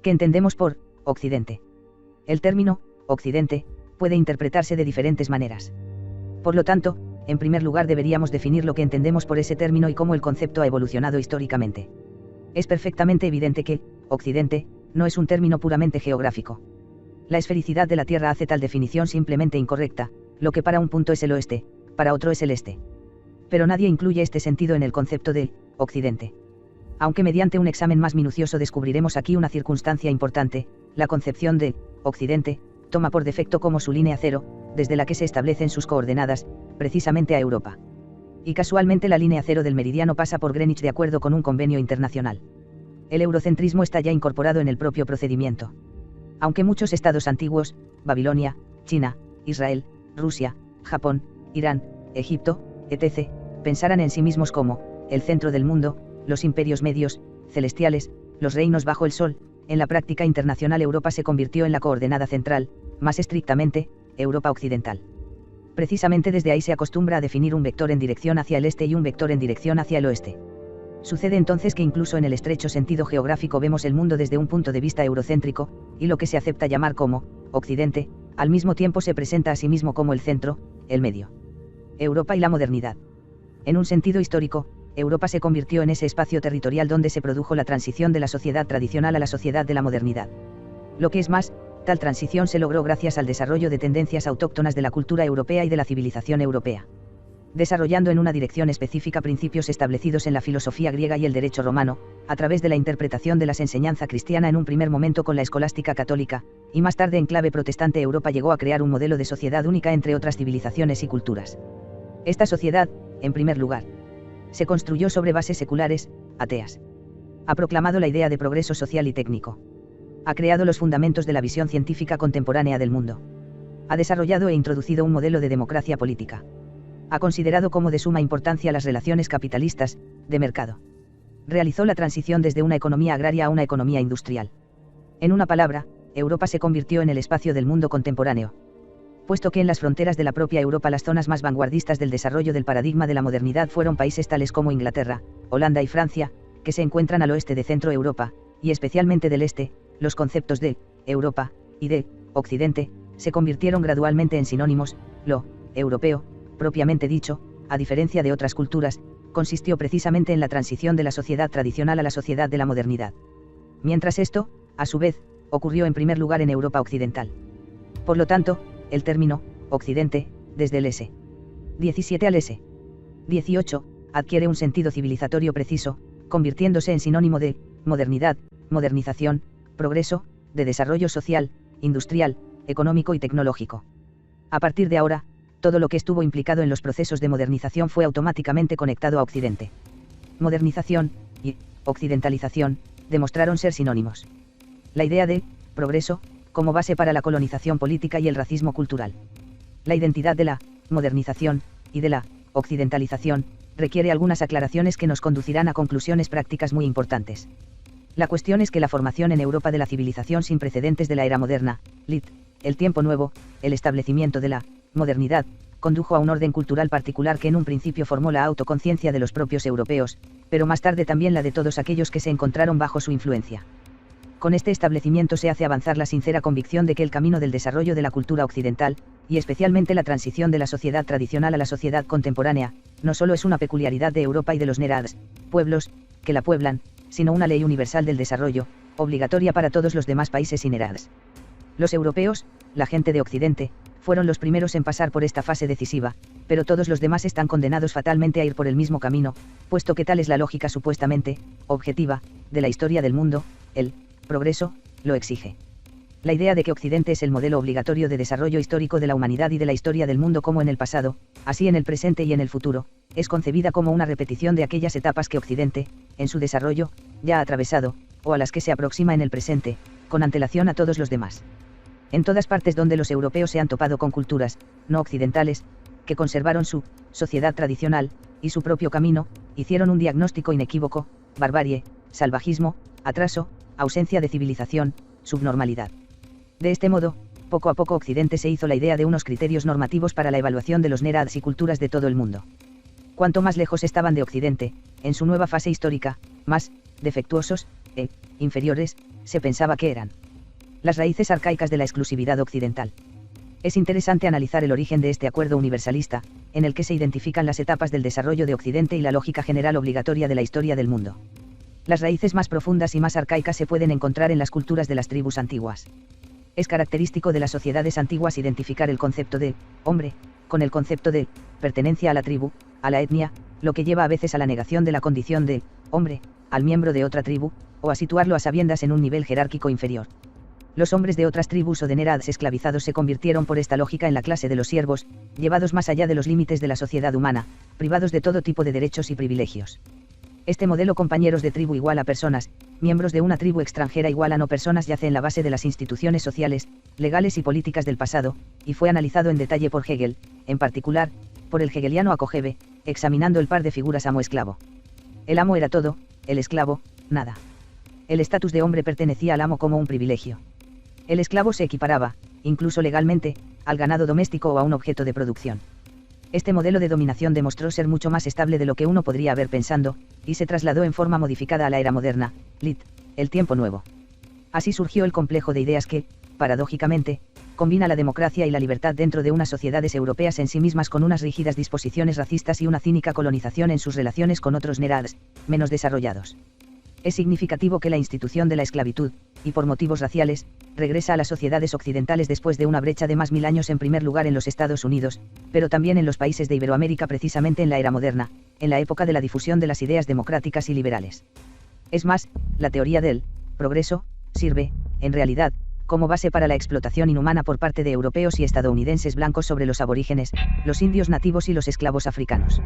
¿Qué entendemos por Occidente? El término Occidente puede interpretarse de diferentes maneras. Por lo tanto, en primer lugar deberíamos definir lo que entendemos por ese término y cómo el concepto ha evolucionado históricamente. Es perfectamente evidente que Occidente no es un término puramente geográfico. La esfericidad de la Tierra hace tal definición simplemente incorrecta, lo que para un punto es el oeste, para otro es el este. Pero nadie incluye este sentido en el concepto de Occidente. Aunque mediante un examen más minucioso descubriremos aquí una circunstancia importante, la concepción de Occidente toma por defecto como su línea cero, desde la que se establecen sus coordenadas, precisamente a Europa. Y casualmente la línea cero del meridiano pasa por Greenwich de acuerdo con un convenio internacional. El eurocentrismo está ya incorporado en el propio procedimiento. Aunque muchos estados antiguos, Babilonia, China, Israel, Rusia, Japón, Irán, Egipto, etc., pensaran en sí mismos como el centro del mundo, los imperios medios, celestiales, los reinos bajo el sol, en la práctica internacional Europa se convirtió en la coordenada central, más estrictamente, Europa occidental. Precisamente desde ahí se acostumbra a definir un vector en dirección hacia el este y un vector en dirección hacia el oeste. Sucede entonces que incluso en el estrecho sentido geográfico vemos el mundo desde un punto de vista eurocéntrico, y lo que se acepta llamar como Occidente, al mismo tiempo se presenta a sí mismo como el centro, el medio. Europa y la modernidad. En un sentido histórico, Europa se convirtió en ese espacio territorial donde se produjo la transición de la sociedad tradicional a la sociedad de la modernidad. Lo que es más, tal transición se logró gracias al desarrollo de tendencias autóctonas de la cultura europea y de la civilización europea. Desarrollando en una dirección específica principios establecidos en la filosofía griega y el derecho romano, a través de la interpretación de la enseñanza cristiana en un primer momento con la escolástica católica, y más tarde en clave protestante Europa llegó a crear un modelo de sociedad única entre otras civilizaciones y culturas. Esta sociedad, en primer lugar, se construyó sobre bases seculares, ateas. Ha proclamado la idea de progreso social y técnico. Ha creado los fundamentos de la visión científica contemporánea del mundo. Ha desarrollado e introducido un modelo de democracia política. Ha considerado como de suma importancia las relaciones capitalistas, de mercado. Realizó la transición desde una economía agraria a una economía industrial. En una palabra, Europa se convirtió en el espacio del mundo contemporáneo. Puesto que en las fronteras de la propia Europa las zonas más vanguardistas del desarrollo del paradigma de la modernidad fueron países tales como Inglaterra, Holanda y Francia, que se encuentran al oeste de Centro Europa, y especialmente del este, los conceptos de Europa y de Occidente se convirtieron gradualmente en sinónimos. Lo europeo, propiamente dicho, a diferencia de otras culturas, consistió precisamente en la transición de la sociedad tradicional a la sociedad de la modernidad. Mientras esto, a su vez, ocurrió en primer lugar en Europa occidental. Por lo tanto, el término Occidente, desde el S. 17 al S. 18, adquiere un sentido civilizatorio preciso, convirtiéndose en sinónimo de modernidad, modernización, progreso, de desarrollo social, industrial, económico y tecnológico. A partir de ahora, todo lo que estuvo implicado en los procesos de modernización fue automáticamente conectado a Occidente. Modernización y occidentalización demostraron ser sinónimos. La idea de progreso, como base para la colonización política y el racismo cultural. La identidad de la modernización y de la occidentalización requiere algunas aclaraciones que nos conducirán a conclusiones prácticas muy importantes. La cuestión es que la formación en Europa de la civilización sin precedentes de la era moderna, lit, el tiempo nuevo, el establecimiento de la modernidad, condujo a un orden cultural particular que en un principio formó la autoconciencia de los propios europeos, pero más tarde también la de todos aquellos que se encontraron bajo su influencia. Con este establecimiento se hace avanzar la sincera convicción de que el camino del desarrollo de la cultura occidental, y especialmente la transición de la sociedad tradicional a la sociedad contemporánea, no solo es una peculiaridad de Europa y de los nerads, pueblos, que la pueblan, sino una ley universal del desarrollo, obligatoria para todos los demás países y nerads. Los europeos, la gente de Occidente, fueron los primeros en pasar por esta fase decisiva, pero todos los demás están condenados fatalmente a ir por el mismo camino, puesto que tal es la lógica supuestamente objetiva de la historia del mundo, el progreso lo exige. La idea de que Occidente es el modelo obligatorio de desarrollo histórico de la humanidad y de la historia del mundo como en el pasado, así en el presente y en el futuro, es concebida como una repetición de aquellas etapas que Occidente, en su desarrollo, ya ha atravesado, o a las que se aproxima en el presente, con antelación a todos los demás. En todas partes donde los europeos se han topado con culturas, no occidentales, que conservaron su sociedad tradicional, y su propio camino, hicieron un diagnóstico inequívoco: barbarie, salvajismo, atraso, ausencia de civilización, subnormalidad. De este modo, poco a poco Occidente se hizo la idea de unos criterios normativos para la evaluación de los nerads y culturas de todo el mundo. Cuanto más lejos estaban de Occidente, en su nueva fase histórica, más defectuosos inferiores, se pensaba que eran las raíces arcaicas de la exclusividad occidental. Es interesante analizar el origen de este acuerdo universalista, en el que se identifican las etapas del desarrollo de Occidente y la lógica general obligatoria de la historia del mundo. Las raíces más profundas y más arcaicas se pueden encontrar en las culturas de las tribus antiguas. Es característico de las sociedades antiguas identificar el concepto de hombre con el concepto de pertenencia a la tribu, a la etnia, lo que lleva a veces a la negación de la condición de hombre al miembro de otra tribu, o a situarlo a sabiendas en un nivel jerárquico inferior. Los hombres de otras tribus o de nerads esclavizados se convirtieron por esta lógica en la clase de los siervos, llevados más allá de los límites de la sociedad humana, privados de todo tipo de derechos y privilegios. Este modelo compañeros de tribu igual a personas, miembros de una tribu extranjera igual a no personas yace en la base de las instituciones sociales, legales y políticas del pasado, y fue analizado en detalle por Hegel, en particular, por el hegeliano Akogebe, examinando el par de figuras amo-esclavo. El amo era todo, el esclavo, nada. El estatus de hombre pertenecía al amo como un privilegio. El esclavo se equiparaba, incluso legalmente, al ganado doméstico o a un objeto de producción. Este modelo de dominación demostró ser mucho más estable de lo que uno podría haber pensado, y se trasladó en forma modificada a la era moderna, lit, el tiempo nuevo. Así surgió el complejo de ideas que, paradójicamente, combina la democracia y la libertad dentro de unas sociedades europeas en sí mismas con unas rígidas disposiciones racistas y una cínica colonización en sus relaciones con otros nerads, menos desarrollados. Es significativo que la institución de la esclavitud, y por motivos raciales, regresa a las sociedades occidentales después de una brecha de más 1000 años en primer lugar en los Estados Unidos, pero también en los países de Iberoamérica precisamente en la era moderna, en la época de la difusión de las ideas democráticas y liberales. Es más, la teoría del progreso sirve, en realidad, como base para la explotación inhumana por parte de europeos y estadounidenses blancos sobre los aborígenes, los indios nativos y los esclavos africanos.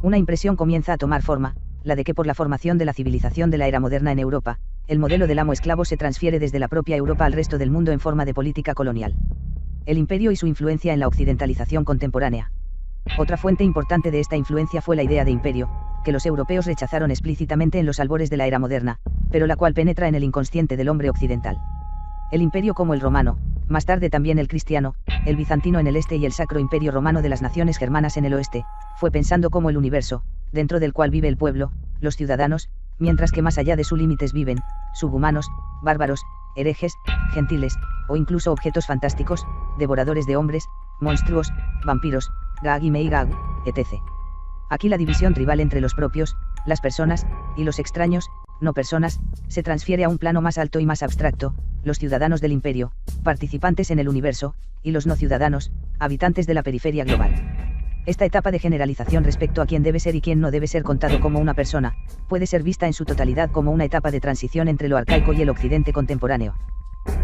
Una impresión comienza a tomar forma, la de que por la formación de la civilización de la era moderna en Europa, el modelo del amo-esclavo se transfiere desde la propia Europa al resto del mundo en forma de política colonial. El imperio y su influencia en la occidentalización contemporánea. Otra fuente importante de esta influencia fue la idea de imperio, que los europeos rechazaron explícitamente en los albores de la era moderna, pero la cual penetra en el inconsciente del hombre occidental. El imperio como el romano, más tarde también el cristiano, el bizantino en el este y el sacro imperio romano de las naciones germanas en el oeste, fue pensando como el universo, dentro del cual vive el pueblo, los ciudadanos, mientras que más allá de sus límites viven, subhumanos, bárbaros, herejes, gentiles, o incluso objetos fantásticos, devoradores de hombres, monstruos, vampiros, Gag y Meigag, etc. Aquí la división tribal entre los propios, las personas, y los extraños, no personas, se transfiere a un plano más alto y más abstracto, los ciudadanos del imperio, participantes en el universo, y los no ciudadanos, habitantes de la periferia global. Esta etapa de generalización respecto a quién debe ser y quién no debe ser contado como una persona, puede ser vista en su totalidad como una etapa de transición entre lo arcaico y el occidente contemporáneo.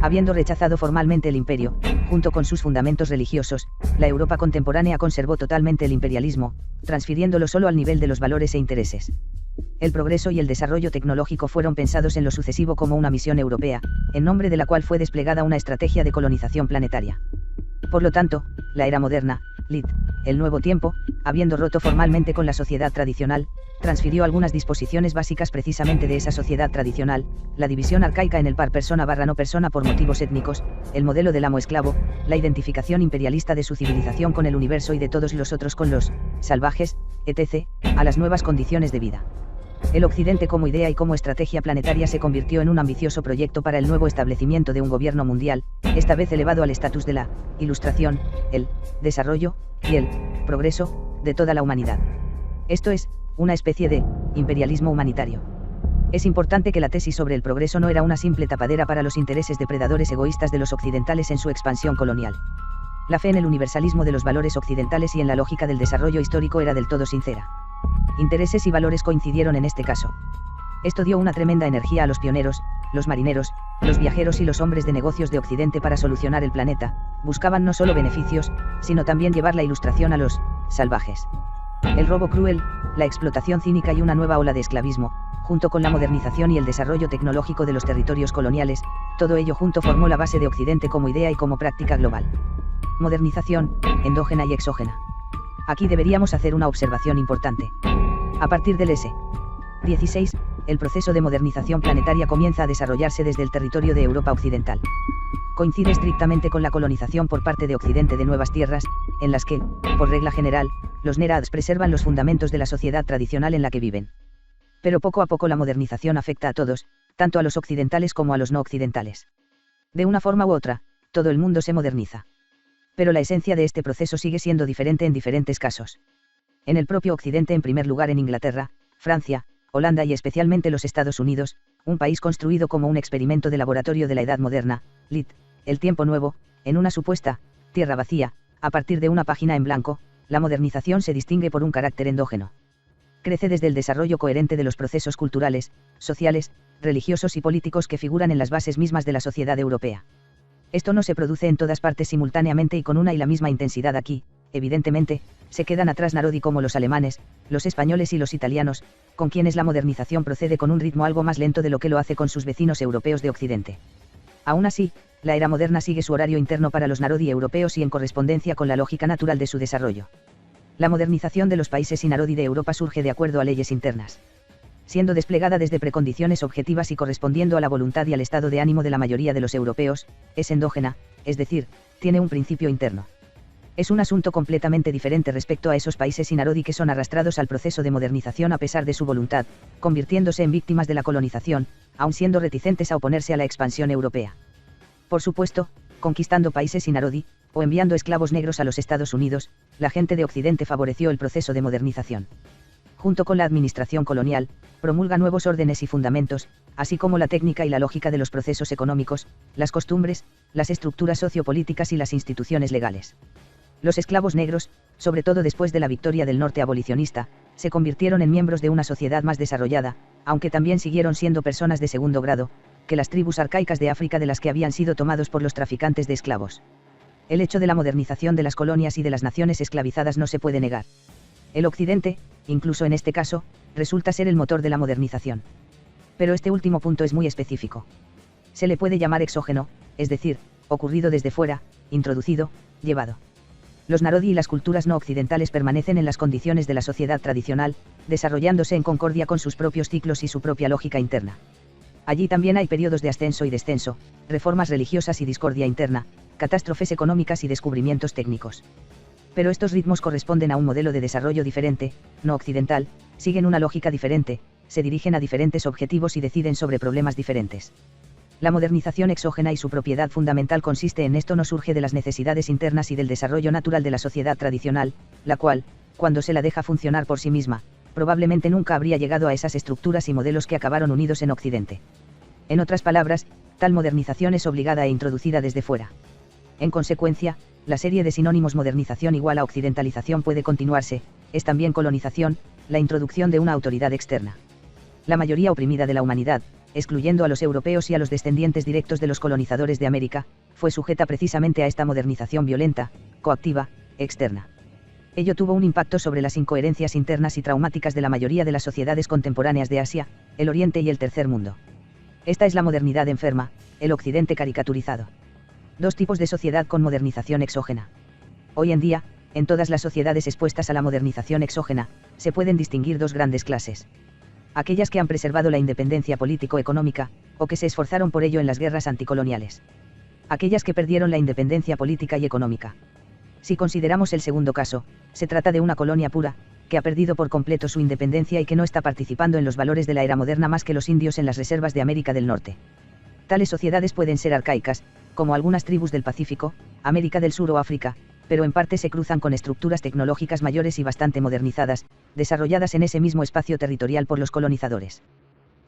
Habiendo rechazado formalmente el imperio, junto con sus fundamentos religiosos, la Europa contemporánea conservó totalmente el imperialismo, transfiriéndolo solo al nivel de los valores e intereses. El progreso y el desarrollo tecnológico fueron pensados en lo sucesivo como una misión europea, en nombre de la cual fue desplegada una estrategia de colonización planetaria. Por lo tanto, la era moderna, lit, el nuevo tiempo, habiendo roto formalmente con la sociedad tradicional, transfirió algunas disposiciones básicas precisamente de esa sociedad tradicional, la división arcaica en el par persona/no persona por motivos étnicos, el modelo del amo-esclavo, la identificación imperialista de su civilización con el universo y de todos los otros con los salvajes, etc., a las nuevas condiciones de vida. El Occidente como idea y como estrategia planetaria se convirtió en un ambicioso proyecto para el nuevo establecimiento de un gobierno mundial, esta vez elevado al estatus de la ilustración, el desarrollo y el progreso de toda la humanidad. Esto es, una especie de imperialismo humanitario. Es importante que la tesis sobre el progreso no era una simple tapadera para los intereses depredadores egoístas de los occidentales en su expansión colonial. La fe en el universalismo de los valores occidentales y en la lógica del desarrollo histórico era del todo sincera. Intereses y valores coincidieron en este caso. Esto dio una tremenda energía a los pioneros, los marineros, los viajeros y los hombres de negocios de Occidente para solucionar el planeta, buscaban no solo beneficios, sino también llevar la ilustración a los salvajes. El robo cruel, la explotación cínica y una nueva ola de esclavismo, junto con la modernización y el desarrollo tecnológico de los territorios coloniales, todo ello junto formó la base de Occidente como idea y como práctica global. Modernización, endógena y exógena. Aquí deberíamos hacer una observación importante. A partir del S. 16, el proceso de modernización planetaria comienza a desarrollarse desde el territorio de Europa occidental. Coincide estrictamente con la colonización por parte de Occidente de nuevas tierras, en las que, por regla general, los nerads preservan los fundamentos de la sociedad tradicional en la que viven. Pero poco a poco la modernización afecta a todos, tanto a los occidentales como a los no occidentales. De una forma u otra, todo el mundo se moderniza. Pero la esencia de este proceso sigue siendo diferente en diferentes casos. En el propio Occidente, en primer lugar en Inglaterra, Francia, Holanda y especialmente los Estados Unidos, un país construido como un experimento de laboratorio de la Edad Moderna, lit. El tiempo nuevo, en una supuesta tierra vacía, a partir de una página en blanco, la modernización se distingue por un carácter endógeno. Crece desde el desarrollo coherente de los procesos culturales, sociales, religiosos y políticos que figuran en las bases mismas de la sociedad europea. Esto no se produce en todas partes simultáneamente y con una y la misma intensidad aquí. Evidentemente, se quedan atrás Narodi como los alemanes, los españoles y los italianos, con quienes la modernización procede con un ritmo algo más lento de lo que lo hace con sus vecinos europeos de Occidente. Aún así, la era moderna sigue su horario interno para los Narodi europeos y en correspondencia con la lógica natural de su desarrollo. La modernización de los países Narodi de Europa surge de acuerdo a leyes internas. Siendo desplegada desde precondiciones objetivas y correspondiendo a la voluntad y al estado de ánimo de la mayoría de los europeos, es endógena, es decir, tiene un principio interno. Es un asunto completamente diferente respecto a esos países Narodi que son arrastrados al proceso de modernización a pesar de su voluntad, convirtiéndose en víctimas de la colonización, aun siendo reticentes a oponerse a la expansión europea. Por supuesto, conquistando países Narodi, o enviando esclavos negros a los Estados Unidos, la gente de Occidente favoreció el proceso de modernización. Junto con la administración colonial, promulga nuevos órdenes y fundamentos, así como la técnica y la lógica de los procesos económicos, las costumbres, las estructuras sociopolíticas y las instituciones legales. Los esclavos negros, sobre todo después de la victoria del norte abolicionista, se convirtieron en miembros de una sociedad más desarrollada, aunque también siguieron siendo personas de segundo grado, que las tribus arcaicas de África de las que habían sido tomados por los traficantes de esclavos. El hecho de la modernización de las colonias y de las naciones esclavizadas no se puede negar. El Occidente, incluso en este caso, resulta ser el motor de la modernización. Pero este último punto es muy específico. Se le puede llamar exógeno, es decir, ocurrido desde fuera, introducido, llevado. Los Narodi y las culturas no occidentales permanecen en las condiciones de la sociedad tradicional, desarrollándose en concordia con sus propios ciclos y su propia lógica interna. Allí también hay periodos de ascenso y descenso, reformas religiosas y discordia interna, catástrofes económicas y descubrimientos técnicos. Pero estos ritmos corresponden a un modelo de desarrollo diferente, no occidental, siguen una lógica diferente, se dirigen a diferentes objetivos y deciden sobre problemas diferentes. La modernización exógena y su propiedad fundamental consiste en esto: no surge de las necesidades internas y del desarrollo natural de la sociedad tradicional, la cual, cuando se la deja funcionar por sí misma, probablemente nunca habría llegado a esas estructuras y modelos que acabaron unidos en Occidente. En otras palabras, tal modernización es obligada e introducida desde fuera. En consecuencia, la serie de sinónimos modernización igual a occidentalización puede continuarse, es también colonización, la introducción de una autoridad externa. La mayoría oprimida de la humanidad, excluyendo a los europeos y a los descendientes directos de los colonizadores de América, fue sujeta precisamente a esta modernización violenta, coactiva, externa. Ello tuvo un impacto sobre las incoherencias internas y traumáticas de la mayoría de las sociedades contemporáneas de Asia, el Oriente y el Tercer Mundo. Esta es la modernidad enferma, el Occidente caricaturizado. Dos tipos de sociedad con modernización exógena. Hoy en día, en todas las sociedades expuestas a la modernización exógena, se pueden distinguir dos grandes clases. Aquellas que han preservado la independencia político-económica, o que se esforzaron por ello en las guerras anticoloniales. Aquellas que perdieron la independencia política y económica. Si consideramos el segundo caso, se trata de una colonia pura, que ha perdido por completo su independencia y que no está participando en los valores de la era moderna más que los indios en las reservas de América del Norte. Tales sociedades pueden ser arcaicas, como algunas tribus del Pacífico, América del Sur o África, pero en parte se cruzan con estructuras tecnológicas mayores y bastante modernizadas, desarrolladas en ese mismo espacio territorial por los colonizadores.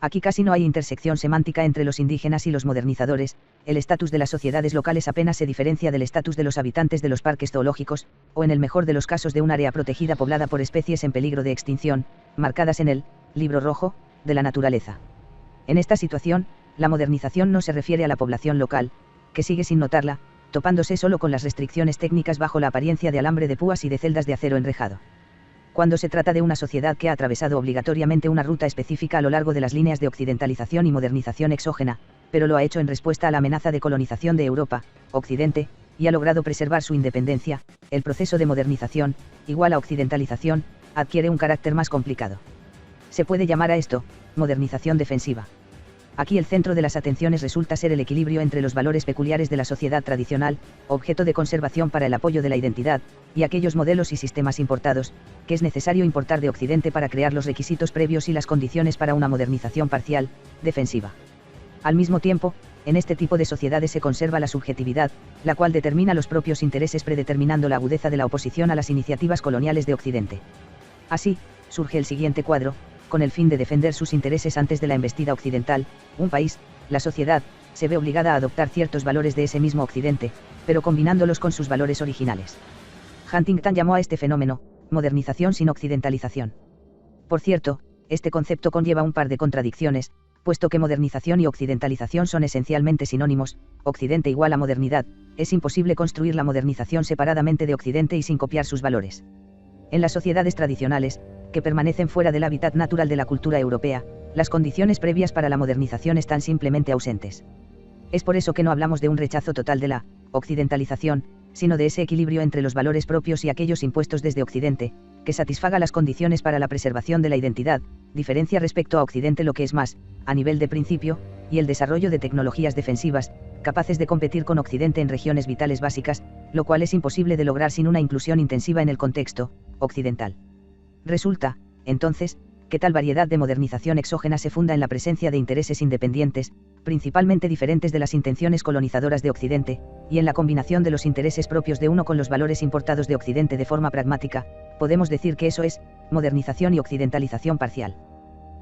Aquí casi no hay intersección semántica entre los indígenas y los modernizadores, el estatus de las sociedades locales apenas se diferencia del estatus de los habitantes de los parques zoológicos, o en el mejor de los casos de un área protegida poblada por especies en peligro de extinción, marcadas en el Libro Rojo de la Naturaleza. En esta situación, la modernización no se refiere a la población local, que sigue sin notarla, topándose solo con las restricciones técnicas bajo la apariencia de alambre de púas y de celdas de acero enrejado. Cuando se trata de una sociedad que ha atravesado obligatoriamente una ruta específica a lo largo de las líneas de occidentalización y modernización exógena, pero lo ha hecho en respuesta a la amenaza de colonización de Europa, Occidente, y ha logrado preservar su independencia, el proceso de modernización, igual a occidentalización, adquiere un carácter más complicado. Se puede llamar a esto, modernización defensiva. Aquí el centro de las atenciones resulta ser el equilibrio entre los valores peculiares de la sociedad tradicional, objeto de conservación para el apoyo de la identidad, y aquellos modelos y sistemas importados, que es necesario importar de Occidente para crear los requisitos previos y las condiciones para una modernización parcial, defensiva. Al mismo tiempo, en este tipo de sociedades se conserva la subjetividad, la cual determina los propios intereses predeterminando la agudeza de la oposición a las iniciativas coloniales de Occidente. Así, surge el siguiente cuadro, con el fin de defender sus intereses antes de la embestida occidental, un país, la sociedad, se ve obligada a adoptar ciertos valores de ese mismo Occidente, pero combinándolos con sus valores originales. Huntington llamó a este fenómeno, modernización sin occidentalización. Por cierto, este concepto conlleva un par de contradicciones, puesto que modernización y occidentalización son esencialmente sinónimos. Occidente igual a modernidad, es imposible construir la modernización separadamente de Occidente y sin copiar sus valores. En las sociedades tradicionales, que permanecen fuera del hábitat natural de la cultura europea, las condiciones previas para la modernización están simplemente ausentes. Es por eso que no hablamos de un rechazo total de la occidentalización, sino de ese equilibrio entre los valores propios y aquellos impuestos desde Occidente, que satisfaga las condiciones para la preservación de la identidad, diferencia respecto a Occidente lo que es más, a nivel de principio, y el desarrollo de tecnologías defensivas, capaces de competir con Occidente en regiones vitales básicas, lo cual es imposible de lograr sin una inclusión intensiva en el contexto occidental. Resulta, entonces, que tal variedad de modernización exógena se funda en la presencia de intereses independientes, principalmente diferentes de las intenciones colonizadoras de Occidente, y en la combinación de los intereses propios de uno con los valores importados de Occidente de forma pragmática. Podemos decir que eso es modernización y occidentalización parcial.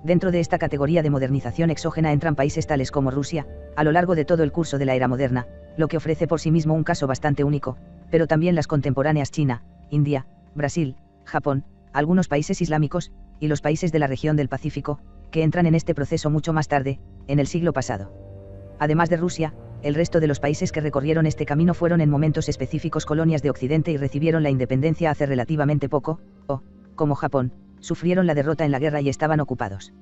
Dentro de esta categoría de modernización exógena entran países tales como Rusia, a lo largo de todo el curso de la era moderna, lo que ofrece por sí mismo un caso bastante único, pero también las contemporáneas China, India, Brasil, Japón, algunos países islámicos, y los países de la región del Pacífico, que entran en este proceso mucho más tarde, en el siglo pasado. Además de Rusia, el resto de los países que recorrieron este camino fueron en momentos específicos colonias de Occidente y recibieron la independencia hace relativamente poco, o, como Japón, sufrieron la derrota en la guerra y estaban ocupados.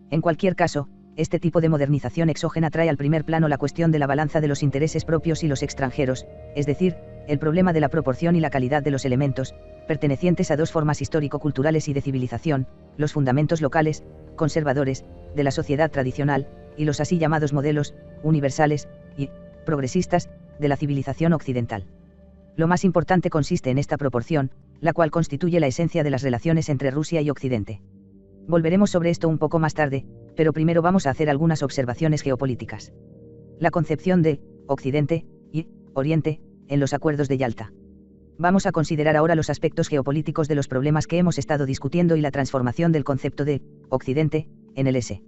En cualquier caso, este tipo de modernización exógena trae al primer plano la cuestión de la balanza de los intereses propios y los extranjeros, es decir, el problema de la proporción y la calidad de los elementos, pertenecientes a dos formas histórico-culturales y de civilización, los fundamentos locales, conservadores, de la sociedad tradicional, y los así llamados modelos, universales, y, progresistas, de la civilización occidental. Lo más importante consiste en esta proporción, la cual constituye la esencia de las relaciones entre Rusia y Occidente. Volveremos sobre esto un poco más tarde, pero primero vamos a hacer algunas observaciones geopolíticas. La concepción de Occidente y Oriente en los acuerdos de Yalta. Vamos a considerar ahora los aspectos geopolíticos de los problemas que hemos estado discutiendo y la transformación del concepto de Occidente en el XX,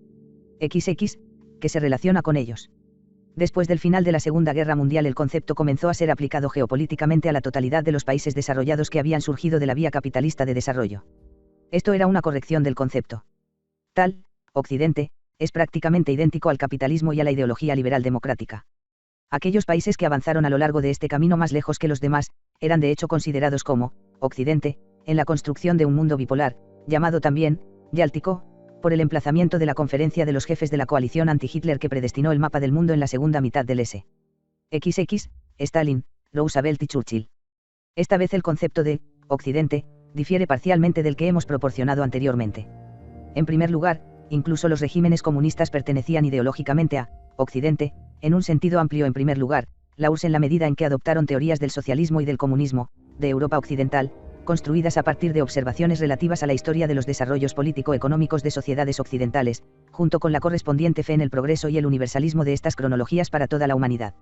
que se relaciona con ellos. Después del final de la Segunda Guerra Mundial, el concepto comenzó a ser aplicado geopolíticamente a la totalidad de los países desarrollados que habían surgido de la vía capitalista de desarrollo. Esto era una corrección del concepto. Tal, Occidente, es prácticamente idéntico al capitalismo y a la ideología liberal democrática. Aquellos países que avanzaron a lo largo de este camino más lejos que los demás, eran de hecho considerados como Occidente, en la construcción de un mundo bipolar, llamado también Yáltico, por el emplazamiento de la conferencia de los jefes de la coalición anti-Hitler que predestinó el mapa del mundo en la segunda mitad del XX, Stalin, Roosevelt y Churchill. Esta vez el concepto de Occidente difiere parcialmente del que hemos proporcionado anteriormente. En primer lugar, incluso los regímenes comunistas pertenecían ideológicamente a Occidente, en un sentido amplio. En primer lugar, la URSS en la medida en que adoptaron teorías del socialismo y del comunismo, de Europa Occidental, construidas a partir de observaciones relativas a la historia de los desarrollos político-económicos de sociedades occidentales, junto con la correspondiente fe en el progreso y el universalismo de estas cronologías para toda la humanidad.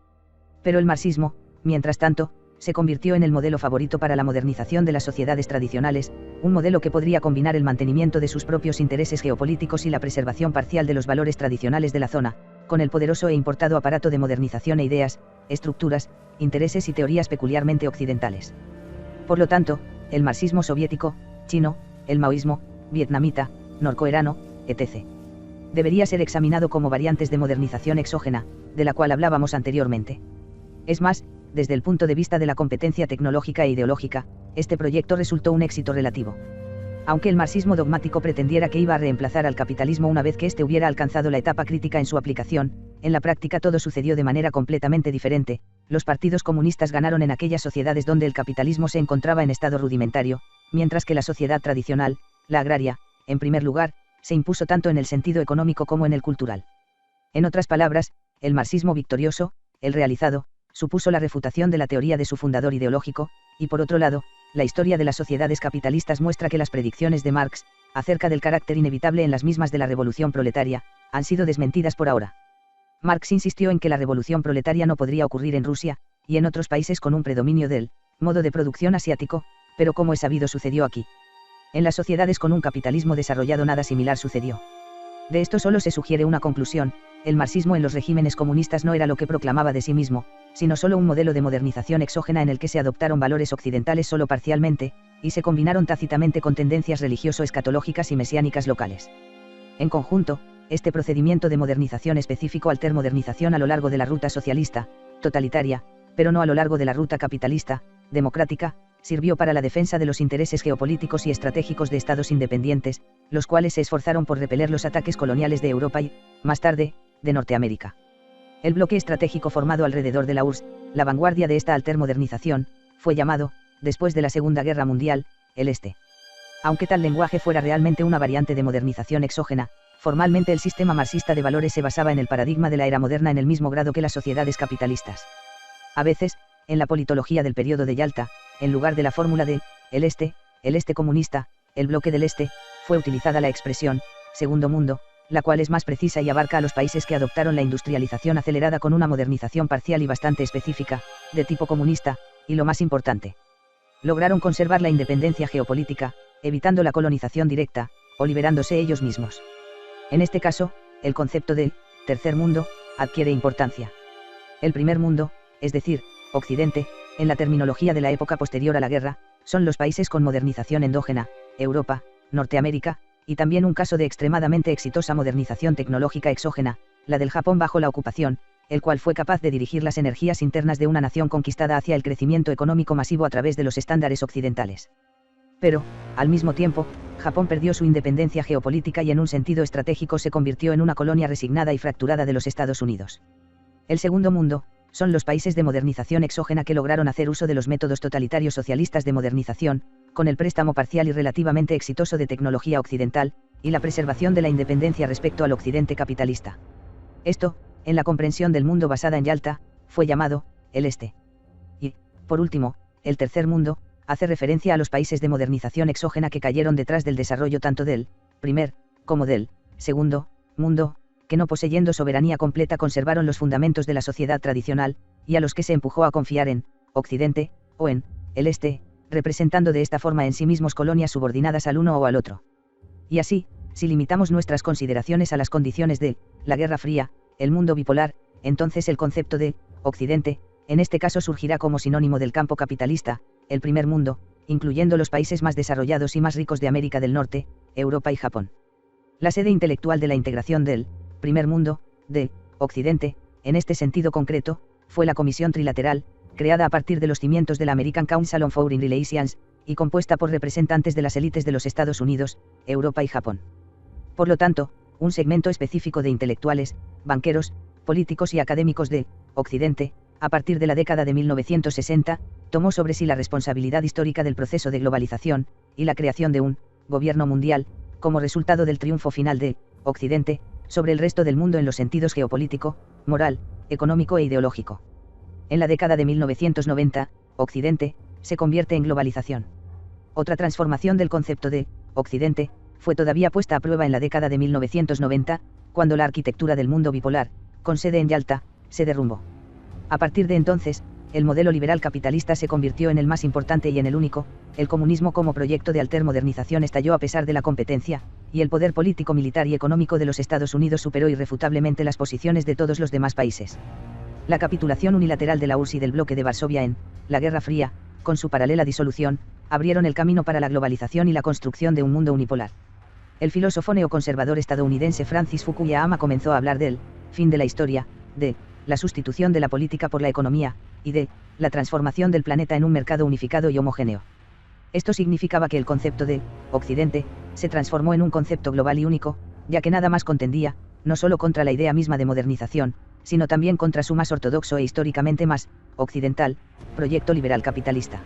Pero el marxismo, mientras tanto, se convirtió en el modelo favorito para la modernización de las sociedades tradicionales, un modelo que podría combinar el mantenimiento de sus propios intereses geopolíticos y la preservación parcial de los valores tradicionales de la zona, con el poderoso e importado aparato de modernización e ideas, estructuras, intereses y teorías peculiarmente occidentales. Por lo tanto, el marxismo soviético, chino, el maoísmo, vietnamita, norcoreano, etc. debería ser examinado como variantes de modernización exógena, de la cual hablábamos anteriormente. Es más, desde el punto de vista de la competencia tecnológica e ideológica, este proyecto resultó un éxito relativo. Aunque el marxismo dogmático pretendiera que iba a reemplazar al capitalismo una vez que éste hubiera alcanzado la etapa crítica en su aplicación, en la práctica todo sucedió de manera completamente diferente. Los partidos comunistas ganaron en aquellas sociedades donde el capitalismo se encontraba en estado rudimentario, mientras que la sociedad tradicional, la agraria, en primer lugar, se impuso tanto en el sentido económico como en el cultural. En otras palabras, el marxismo victorioso, el realizado, supuso la refutación de la teoría de su fundador ideológico, y por otro lado, la historia de las sociedades capitalistas muestra que las predicciones de Marx, acerca del carácter inevitable en las mismas de la revolución proletaria, han sido desmentidas por ahora. Marx insistió en que la revolución proletaria no podría ocurrir en Rusia, y en otros países con un predominio del modo de producción asiático, pero como es sabido sucedió aquí. En las sociedades con un capitalismo desarrollado nada similar sucedió. De esto solo se sugiere una conclusión: el marxismo en los regímenes comunistas no era lo que proclamaba de sí mismo, sino solo un modelo de modernización exógena en el que se adoptaron valores occidentales solo parcialmente, y se combinaron tácitamente con tendencias religioso-escatológicas y mesiánicas locales. En conjunto, este procedimiento de modernización específico altermodernización a lo largo de la ruta socialista, totalitaria, pero no a lo largo de la ruta capitalista, democrática, sirvió para la defensa de los intereses geopolíticos y estratégicos de estados independientes, los cuales se esforzaron por repeler los ataques coloniales de Europa y, más tarde, de Norteamérica. El bloque estratégico formado alrededor de la URSS, la vanguardia de esta altermodernización, fue llamado, después de la Segunda Guerra Mundial, el Este. Aunque tal lenguaje fuera realmente una variante de modernización exógena, formalmente el sistema marxista de valores se basaba en el paradigma de la era moderna en el mismo grado que las sociedades capitalistas. A veces, en la politología del periodo de Yalta, en lugar de la fórmula de el Este comunista, el bloque del Este, fue utilizada la expresión Segundo Mundo, la cual es más precisa y abarca a los países que adoptaron la industrialización acelerada con una modernización parcial y bastante específica, de tipo comunista, y lo más importante, lograron conservar la independencia geopolítica, evitando la colonización directa, o liberándose ellos mismos. En este caso, el concepto de tercer mundo adquiere importancia. El primer mundo, es decir, Occidente, en la terminología de la época posterior a la guerra, son los países con modernización endógena, Europa, Norteamérica, y también un caso de extremadamente exitosa modernización tecnológica exógena, la del Japón bajo la ocupación, el cual fue capaz de dirigir las energías internas de una nación conquistada hacia el crecimiento económico masivo a través de los estándares occidentales. Pero, al mismo tiempo, Japón perdió su independencia geopolítica y en un sentido estratégico se convirtió en una colonia resignada y fracturada de los Estados Unidos. El segundo mundo, son los países de modernización exógena que lograron hacer uso de los métodos totalitarios socialistas de modernización, con el préstamo parcial y relativamente exitoso de tecnología occidental, y la preservación de la independencia respecto al occidente capitalista. Esto, en la comprensión del mundo basada en Yalta, fue llamado el Este. Y, por último, el tercer mundo, hace referencia a los países de modernización exógena que cayeron detrás del desarrollo tanto del primer, como del segundo mundo, que no poseyendo soberanía completa conservaron los fundamentos de la sociedad tradicional, y a los que se empujó a confiar en Occidente, o en el Este, representando de esta forma en sí mismos colonias subordinadas al uno o al otro. Y así, si limitamos nuestras consideraciones a las condiciones de la Guerra Fría, el mundo bipolar, entonces el concepto de Occidente, en este caso surgirá como sinónimo del campo capitalista, el primer mundo, incluyendo los países más desarrollados y más ricos de América del Norte, Europa y Japón. La sede intelectual de la integración del primer mundo, de Occidente, en este sentido concreto, fue la Comisión Trilateral, creada a partir de los cimientos de la American Council on Foreign Relations, y compuesta por representantes de las élites de los Estados Unidos, Europa y Japón. Por lo tanto, un segmento específico de intelectuales, banqueros, políticos y académicos de Occidente, a partir de la década de 1960, tomó sobre sí la responsabilidad histórica del proceso de globalización, y la creación de un gobierno mundial, como resultado del triunfo final de Occidente, sobre el resto del mundo en los sentidos geopolítico, moral, económico e ideológico. En la década de 1990, Occidente se convierte en globalización. Otra transformación del concepto de Occidente fue todavía puesta a prueba en la década de 1990, cuando la arquitectura del mundo bipolar, con sede en Yalta, se derrumbó. A partir de entonces, el modelo liberal capitalista se convirtió en el más importante y en el único. El comunismo como proyecto de altermodernización estalló a pesar de la competencia, y el poder político, militar y económico de los Estados Unidos superó irrefutablemente las posiciones de todos los demás países. La capitulación unilateral de la URSS y del bloque de Varsovia en la Guerra Fría, con su paralela disolución, abrieron el camino para la globalización y la construcción de un mundo unipolar. El filósofo neoconservador estadounidense Francis Fukuyama comenzó a hablar del fin de la historia, de la sustitución de la política por la economía, y de la transformación del planeta en un mercado unificado y homogéneo. Esto significaba que el concepto de Occidente se transformó en un concepto global y único, ya que nada más contendía, no solo contra la idea misma de modernización, sino también contra su más ortodoxo e históricamente más occidental proyecto liberal capitalista.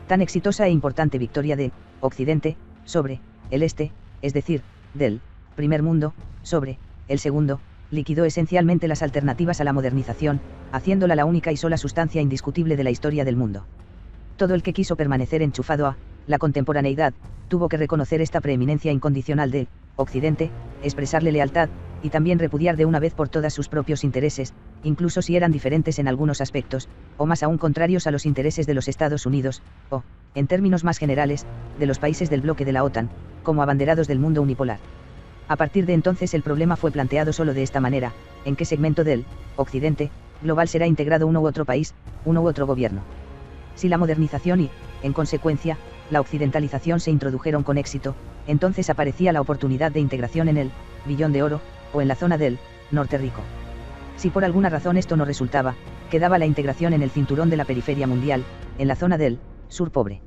Tan exitosa e importante victoria de Occidente sobre el Este, es decir, del primer mundo sobre el segundo, liquidó esencialmente las alternativas a la modernización, haciéndola la única y sola sustancia indiscutible de la historia del mundo. Todo el que quiso permanecer enchufado a la contemporaneidad, tuvo que reconocer esta preeminencia incondicional de Occidente, expresarle lealtad, y también repudiar de una vez por todas sus propios intereses, incluso si eran diferentes en algunos aspectos, o más aún contrarios a los intereses de los Estados Unidos, o, en términos más generales, de los países del bloque de la OTAN, como abanderados del mundo unipolar. A partir de entonces el problema fue planteado solo de esta manera: ¿en qué segmento del Occidente global será integrado uno u otro país, uno u otro gobierno? Si la modernización y, en consecuencia, la occidentalización se introdujeron con éxito, entonces aparecía la oportunidad de integración en el Billón de Oro, o en la zona del Norte Rico. Si por alguna razón esto no resultaba, quedaba la integración en el cinturón de la periferia mundial, en la zona del Sur Pobre.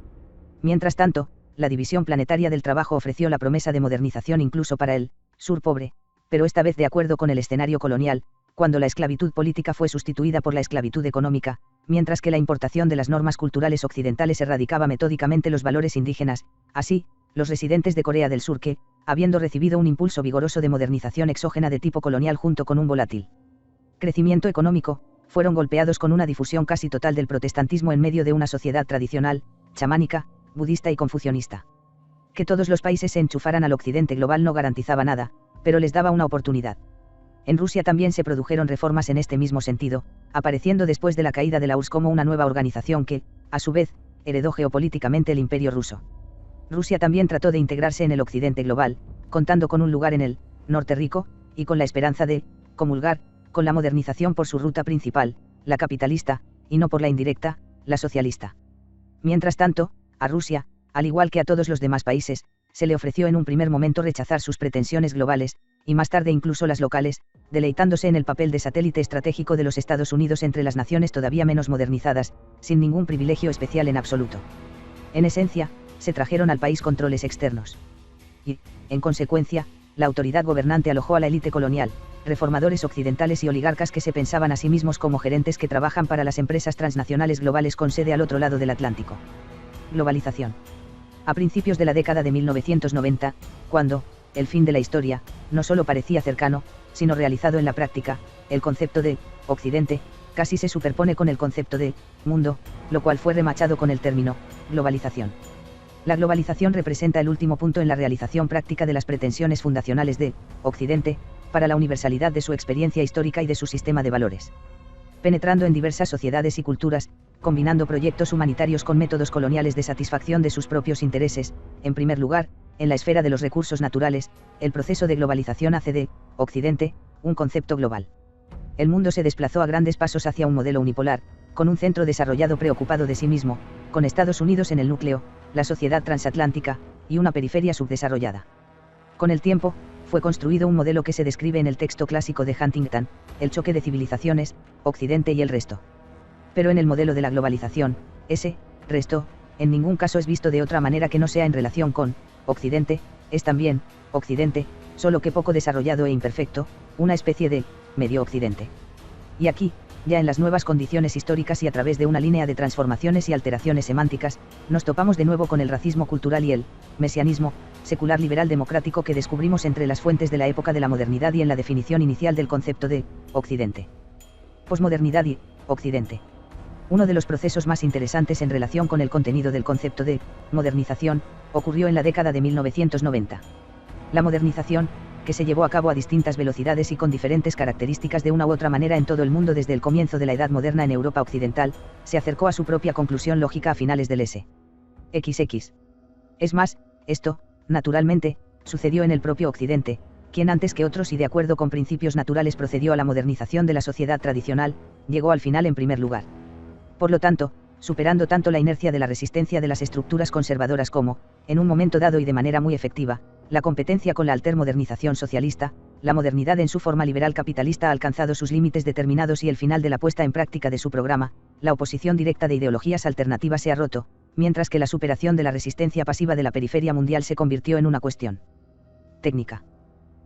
Mientras tanto, la división planetaria del trabajo ofreció la promesa de modernización incluso para el Sur Pobre, pero esta vez de acuerdo con el escenario colonial, cuando la esclavitud política fue sustituida por la esclavitud económica, mientras que la importación de las normas culturales occidentales erradicaba metódicamente los valores indígenas. Así, los residentes de Corea del Sur que, habiendo recibido un impulso vigoroso de modernización exógena de tipo colonial junto con un volátil crecimiento económico, fueron golpeados con una difusión casi total del protestantismo en medio de una sociedad tradicional, chamánica, budista y confucionista. Que todos los países se enchufaran al occidente global no garantizaba nada, pero les daba una oportunidad. En Rusia también se produjeron reformas en este mismo sentido, apareciendo después de la caída de la URSS como una nueva organización que, a su vez, heredó geopolíticamente el Imperio ruso. Rusia también trató de integrarse en el occidente global, contando con un lugar en el Norte Rico, y con la esperanza de comulgar con la modernización por su ruta principal, la capitalista, y no por la indirecta, la socialista. Mientras tanto, a Rusia, al igual que a todos los demás países, se le ofreció en un primer momento rechazar sus pretensiones globales, y más tarde incluso las locales, deleitándose en el papel de satélite estratégico de los Estados Unidos entre las naciones todavía menos modernizadas, sin ningún privilegio especial en absoluto. En esencia, se trajeron al país controles externos. Y, en consecuencia, la autoridad gobernante alojó a la élite colonial, reformadores occidentales y oligarcas que se pensaban a sí mismos como gerentes que trabajan para las empresas transnacionales globales con sede al otro lado del Atlántico. Globalización. A principios de la década de 1990, cuando, el fin de la historia, no solo parecía cercano, sino realizado en la práctica, el concepto de Occidente casi se superpone con el concepto de mundo, lo cual fue remachado con el término globalización. La globalización representa el último punto en la realización práctica de las pretensiones fundacionales de Occidente, para la universalidad de su experiencia histórica y de su sistema de valores. Penetrando en diversas sociedades y culturas, combinando proyectos humanitarios con métodos coloniales de satisfacción de sus propios intereses, en primer lugar, en la esfera de los recursos naturales, el proceso de globalización hace de Occidente un concepto global. El mundo se desplazó a grandes pasos hacia un modelo unipolar, con un centro desarrollado preocupado de sí mismo, con Estados Unidos en el núcleo, la sociedad transatlántica, y una periferia subdesarrollada. Con el tiempo, fue construido un modelo que se describe en el texto clásico de Huntington, el choque de civilizaciones, Occidente y el resto. Pero en el modelo de la globalización, ese resto, en ningún caso es visto de otra manera que no sea en relación con Occidente, es también Occidente, solo que poco desarrollado e imperfecto, una especie de medio Occidente. Y aquí, ya en las nuevas condiciones históricas y a través de una línea de transformaciones y alteraciones semánticas, nos topamos de nuevo con el racismo cultural y el mesianismo secular liberal democrático que descubrimos entre las fuentes de la época de la modernidad y en la definición inicial del concepto de Occidente. Posmodernidad y Occidente. Uno de los procesos más interesantes en relación con el contenido del concepto de modernización ocurrió en la década de 1990. La modernización, que se llevó a cabo a distintas velocidades y con diferentes características de una u otra manera en todo el mundo desde el comienzo de la Edad Moderna en Europa Occidental, se acercó a su propia conclusión lógica a finales del XX. Es más, esto, naturalmente, sucedió en el propio Occidente, quien antes que otros y de acuerdo con principios naturales procedió a la modernización de la sociedad tradicional, llegó al final en primer lugar. Por lo tanto, superando tanto la inercia de la resistencia de las estructuras conservadoras como, en un momento dado y de manera muy efectiva, la competencia con la altermodernización socialista, la modernidad en su forma liberal capitalista ha alcanzado sus límites determinados y el final de la puesta en práctica de su programa, la oposición directa de ideologías alternativas se ha roto, mientras que la superación de la resistencia pasiva de la periferia mundial se convirtió en una cuestión técnica.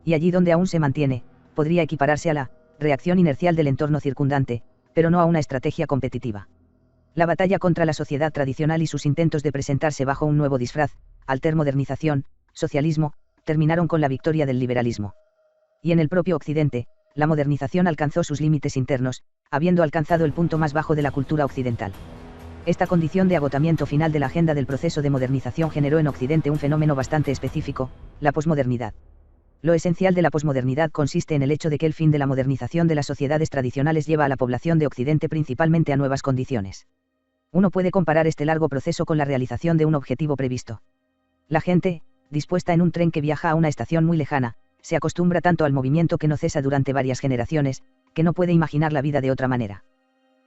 Y allí donde aún se mantiene, podría equipararse a la reacción inercial del entorno circundante, pero no a una estrategia competitiva. La batalla contra la sociedad tradicional y sus intentos de presentarse bajo un nuevo disfraz, altermodernización, socialismo, terminaron con la victoria del liberalismo. Y en el propio Occidente, la modernización alcanzó sus límites internos, habiendo alcanzado el punto más bajo de la cultura occidental. Esta condición de agotamiento final de la agenda del proceso de modernización generó en Occidente un fenómeno bastante específico, la posmodernidad. Lo esencial de la posmodernidad consiste en el hecho de que el fin de la modernización de las sociedades tradicionales lleva a la población de Occidente principalmente a nuevas condiciones. Uno puede comparar este largo proceso con la realización de un objetivo previsto. La gente, dispuesta en un tren que viaja a una estación muy lejana, se acostumbra tanto al movimiento que no cesa durante varias generaciones, que no puede imaginar la vida de otra manera.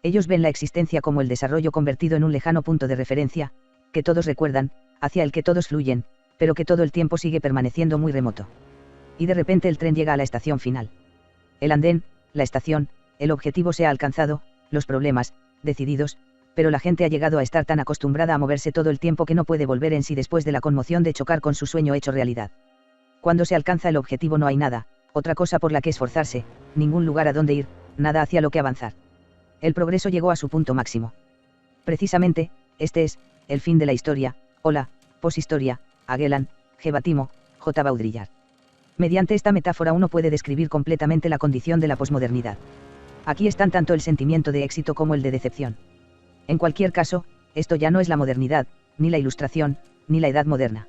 Ellos ven la existencia como el desarrollo convertido en un lejano punto de referencia, que todos recuerdan, hacia el que todos fluyen, pero que todo el tiempo sigue permaneciendo muy remoto. Y de repente el tren llega a la estación final. El andén, la estación, el objetivo se ha alcanzado, los problemas, decididos, pero la gente ha llegado a estar tan acostumbrada a moverse todo el tiempo que no puede volver en sí después de la conmoción de chocar con su sueño hecho realidad. Cuando se alcanza el objetivo no hay nada, otra cosa por la que esforzarse, ningún lugar a donde ir, nada hacia lo que avanzar. El progreso llegó a su punto máximo. Precisamente, este es, el fin de la historia, o la poshistoria, Aguelan, G. Batimo, J. Baudrillard. Mediante esta metáfora uno puede describir completamente la condición de la posmodernidad. Aquí están tanto el sentimiento de éxito como el de decepción. En cualquier caso, esto ya no es la modernidad, ni la ilustración, ni la edad moderna.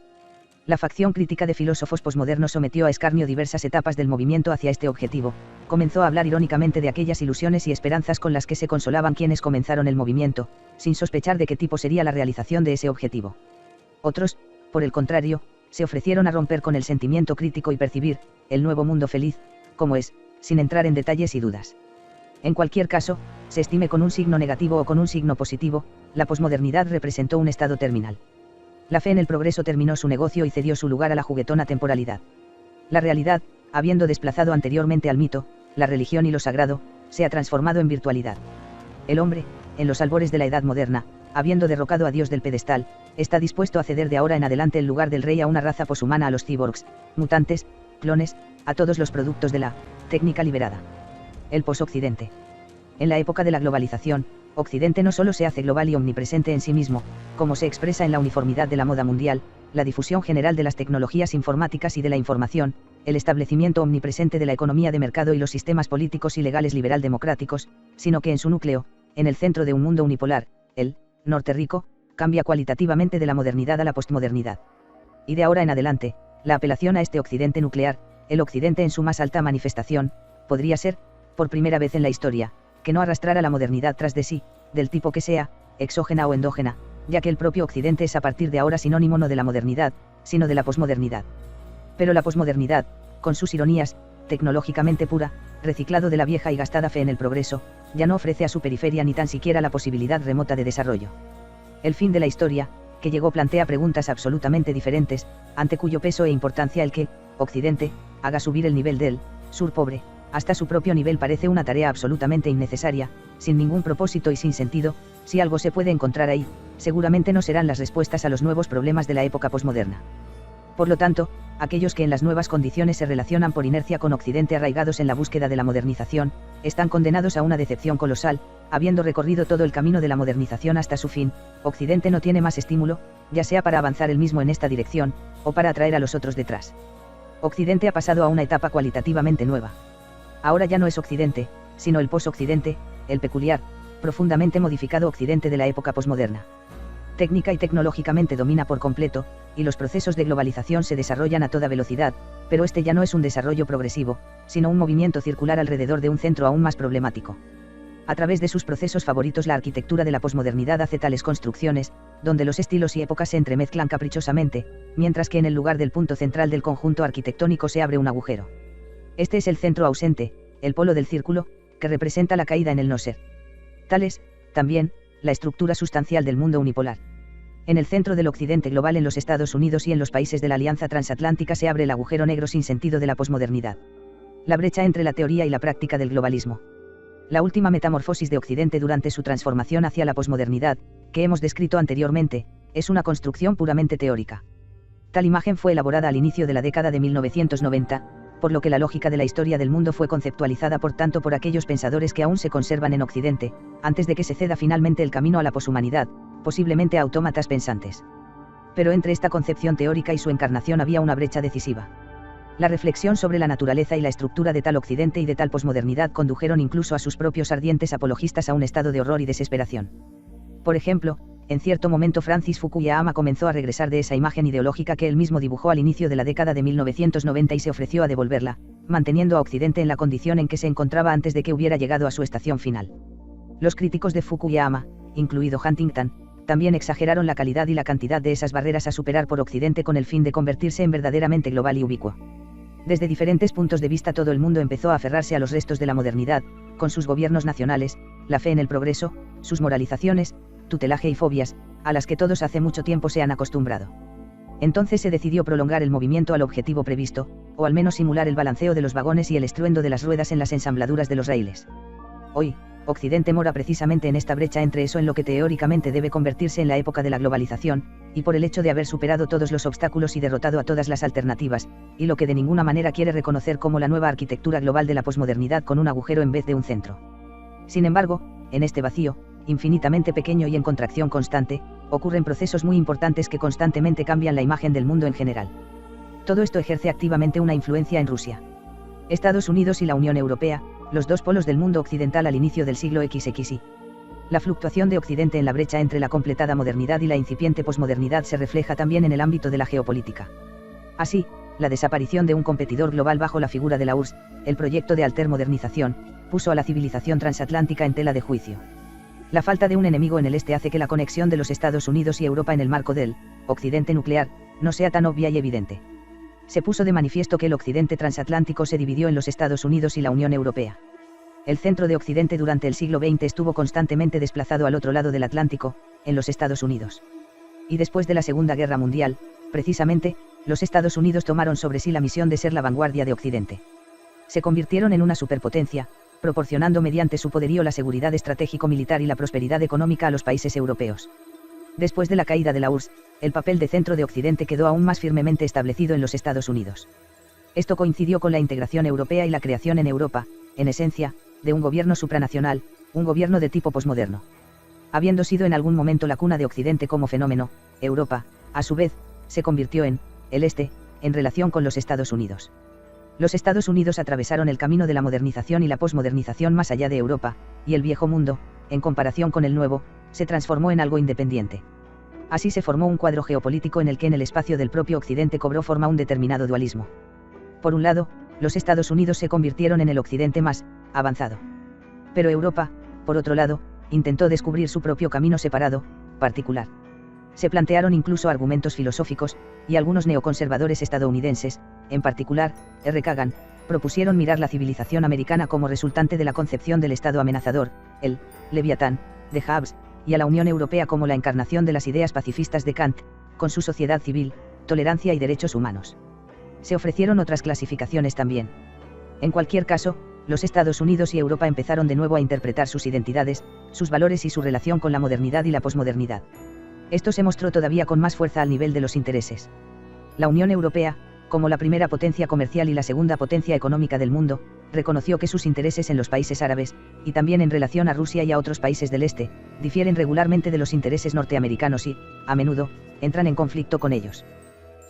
La facción crítica de filósofos posmodernos sometió a escarnio diversas etapas del movimiento hacia este objetivo, comenzó a hablar irónicamente de aquellas ilusiones y esperanzas con las que se consolaban quienes comenzaron el movimiento, sin sospechar de qué tipo sería la realización de ese objetivo. Otros, por el contrario, se ofrecieron a romper con el sentimiento crítico y percibir el nuevo mundo feliz, como es, sin entrar en detalles y dudas. En cualquier caso, se estime con un signo negativo o con un signo positivo, la posmodernidad representó un estado terminal. La fe en el progreso terminó su negocio y cedió su lugar a la juguetona temporalidad. La realidad, habiendo desplazado anteriormente al mito, la religión y lo sagrado, se ha transformado en virtualidad. El hombre, en los albores de la edad moderna, habiendo derrocado a Dios del pedestal, está dispuesto a ceder de ahora en adelante el lugar del rey a una raza poshumana, a los cyborgs, mutantes, clones, a todos los productos de la técnica liberada. El posoccidente. En la época de la globalización, Occidente no solo se hace global y omnipresente en sí mismo, como se expresa en la uniformidad de la moda mundial, la difusión general de las tecnologías informáticas y de la información, el establecimiento omnipresente de la economía de mercado y los sistemas políticos y legales liberal democráticos, sino que en su núcleo, en el centro de un mundo unipolar, el norte rico, cambia cualitativamente de la modernidad a la postmodernidad. Y de ahora en adelante, la apelación a este Occidente nuclear, el Occidente en su más alta manifestación, podría ser, por primera vez en la historia, que no arrastrara la modernidad tras de sí, del tipo que sea, exógena o endógena, ya que el propio Occidente es a partir de ahora sinónimo no de la modernidad, sino de la posmodernidad. Pero la posmodernidad, con sus ironías, tecnológicamente pura, reciclado de la vieja y gastada fe en el progreso, ya no ofrece a su periferia ni tan siquiera la posibilidad remota de desarrollo. El fin de la historia, que llegó, plantea preguntas absolutamente diferentes, ante cuyo peso e importancia el que, Occidente, haga subir el nivel del sur pobre, hasta su propio nivel parece una tarea absolutamente innecesaria, sin ningún propósito y sin sentido. Si algo se puede encontrar ahí, seguramente no serán las respuestas a los nuevos problemas de la época posmoderna. Por lo tanto, aquellos que en las nuevas condiciones se relacionan por inercia con Occidente arraigados en la búsqueda de la modernización, están condenados a una decepción colosal. Habiendo recorrido todo el camino de la modernización hasta su fin, Occidente no tiene más estímulo, ya sea para avanzar él mismo en esta dirección, o para atraer a los otros detrás. Occidente ha pasado a una etapa cualitativamente nueva. Ahora ya no es Occidente, sino el pos-Occidente, el peculiar, profundamente modificado Occidente de la época posmoderna. Técnica y tecnológicamente domina por completo, y los procesos de globalización se desarrollan a toda velocidad, pero este ya no es un desarrollo progresivo, sino un movimiento circular alrededor de un centro aún más problemático. A través de sus procesos favoritos, la arquitectura de la posmodernidad hace tales construcciones, donde los estilos y épocas se entremezclan caprichosamente, mientras que en el lugar del punto central del conjunto arquitectónico se abre un agujero. Este es el centro ausente, el polo del círculo, que representa la caída en el no ser. Tal es, también, la estructura sustancial del mundo unipolar. En el centro del Occidente global, en los Estados Unidos y en los países de la Alianza Transatlántica, se abre el agujero negro sin sentido de la posmodernidad. La brecha entre la teoría y la práctica del globalismo. La última metamorfosis de Occidente durante su transformación hacia la posmodernidad, que hemos descrito anteriormente, es una construcción puramente teórica. Tal imagen fue elaborada al inicio de la década de 1990, por lo que la lógica de la historia del mundo fue conceptualizada por tanto por aquellos pensadores que aún se conservan en Occidente, antes de que se ceda finalmente el camino a la poshumanidad, posiblemente a autómatas pensantes. Pero entre esta concepción teórica y su encarnación había una brecha decisiva. La reflexión sobre la naturaleza y la estructura de tal Occidente y de tal posmodernidad condujeron incluso a sus propios ardientes apologistas a un estado de horror y desesperación. Por ejemplo, en cierto momento Francis Fukuyama comenzó a regresar de esa imagen ideológica que él mismo dibujó al inicio de la década de 1990 y se ofreció a devolverla, manteniendo a Occidente en la condición en que se encontraba antes de que hubiera llegado a su estación final. Los críticos de Fukuyama, incluido Huntington, también exageraron la calidad y la cantidad de esas barreras a superar por Occidente con el fin de convertirse en verdaderamente global y ubicuo. Desde diferentes puntos de vista todo el mundo empezó a aferrarse a los restos de la modernidad, con sus gobiernos nacionales, la fe en el progreso, sus moralizaciones, tutelaje y fobias, a las que todos hace mucho tiempo se han acostumbrado. Entonces se decidió prolongar el movimiento al objetivo previsto, o al menos simular el balanceo de los vagones y el estruendo de las ruedas en las ensambladuras de los raíles. Hoy, Occidente mora precisamente en esta brecha entre eso en lo que teóricamente debe convertirse en la época de la globalización, y por el hecho de haber superado todos los obstáculos y derrotado a todas las alternativas, y lo que de ninguna manera quiere reconocer como la nueva arquitectura global de la posmodernidad con un agujero en vez de un centro. Sin embargo, en este vacío, infinitamente pequeño y en contracción constante, ocurren procesos muy importantes que constantemente cambian la imagen del mundo en general. Todo esto ejerce activamente una influencia en Rusia, Estados Unidos y la Unión Europea, los dos polos del mundo occidental al inicio del siglo XXI. La fluctuación de Occidente en la brecha entre la completada modernidad y la incipiente posmodernidad se refleja también en el ámbito de la geopolítica. Así, la desaparición de un competidor global bajo la figura de la URSS, el proyecto de altermodernización, puso a la civilización transatlántica en tela de juicio. La falta de un enemigo en el este hace que la conexión de los Estados Unidos y Europa en el marco del Occidente nuclear no sea tan obvia y evidente. Se puso de manifiesto que el Occidente transatlántico se dividió en los Estados Unidos y la Unión Europea. El centro de Occidente durante el siglo XX estuvo constantemente desplazado al otro lado del Atlántico, en los Estados Unidos. Y después de la Segunda Guerra Mundial, precisamente, los Estados Unidos tomaron sobre sí la misión de ser la vanguardia de Occidente. Se convirtieron en una superpotencia, proporcionando mediante su poderío la seguridad estratégico-militar y la prosperidad económica a los países europeos. Después de la caída de la URSS, el papel de centro de Occidente quedó aún más firmemente establecido en los Estados Unidos. Esto coincidió con la integración europea y la creación en Europa, en esencia, de un gobierno supranacional, un gobierno de tipo posmoderno. Habiendo sido en algún momento la cuna de Occidente como fenómeno, Europa, a su vez, se convirtió en el Este, en relación con los Estados Unidos. Los Estados Unidos atravesaron el camino de la modernización y la posmodernización más allá de Europa, y el viejo mundo, en comparación con el nuevo, se transformó en algo independiente. Así se formó un cuadro geopolítico en el que en el espacio del propio Occidente cobró forma un determinado dualismo. Por un lado, los Estados Unidos se convirtieron en el Occidente más avanzado. Pero Europa, por otro lado, intentó descubrir su propio camino separado, particular. Se plantearon incluso argumentos filosóficos, y algunos neoconservadores estadounidenses, en particular, R. Kagan, propusieron mirar la civilización americana como resultante de la concepción del Estado amenazador, el Leviatán, de Hobbes, y a la Unión Europea como la encarnación de las ideas pacifistas de Kant, con su sociedad civil, tolerancia y derechos humanos. Se ofrecieron otras clasificaciones también. En cualquier caso, los Estados Unidos y Europa empezaron de nuevo a interpretar sus identidades, sus valores y su relación con la modernidad y la posmodernidad. Esto se mostró todavía con más fuerza al nivel de los intereses. La Unión Europea, como la primera potencia comercial y la segunda potencia económica del mundo, reconoció que sus intereses en los países árabes, y también en relación a Rusia y a otros países del este, difieren regularmente de los intereses norteamericanos y, a menudo, entran en conflicto con ellos.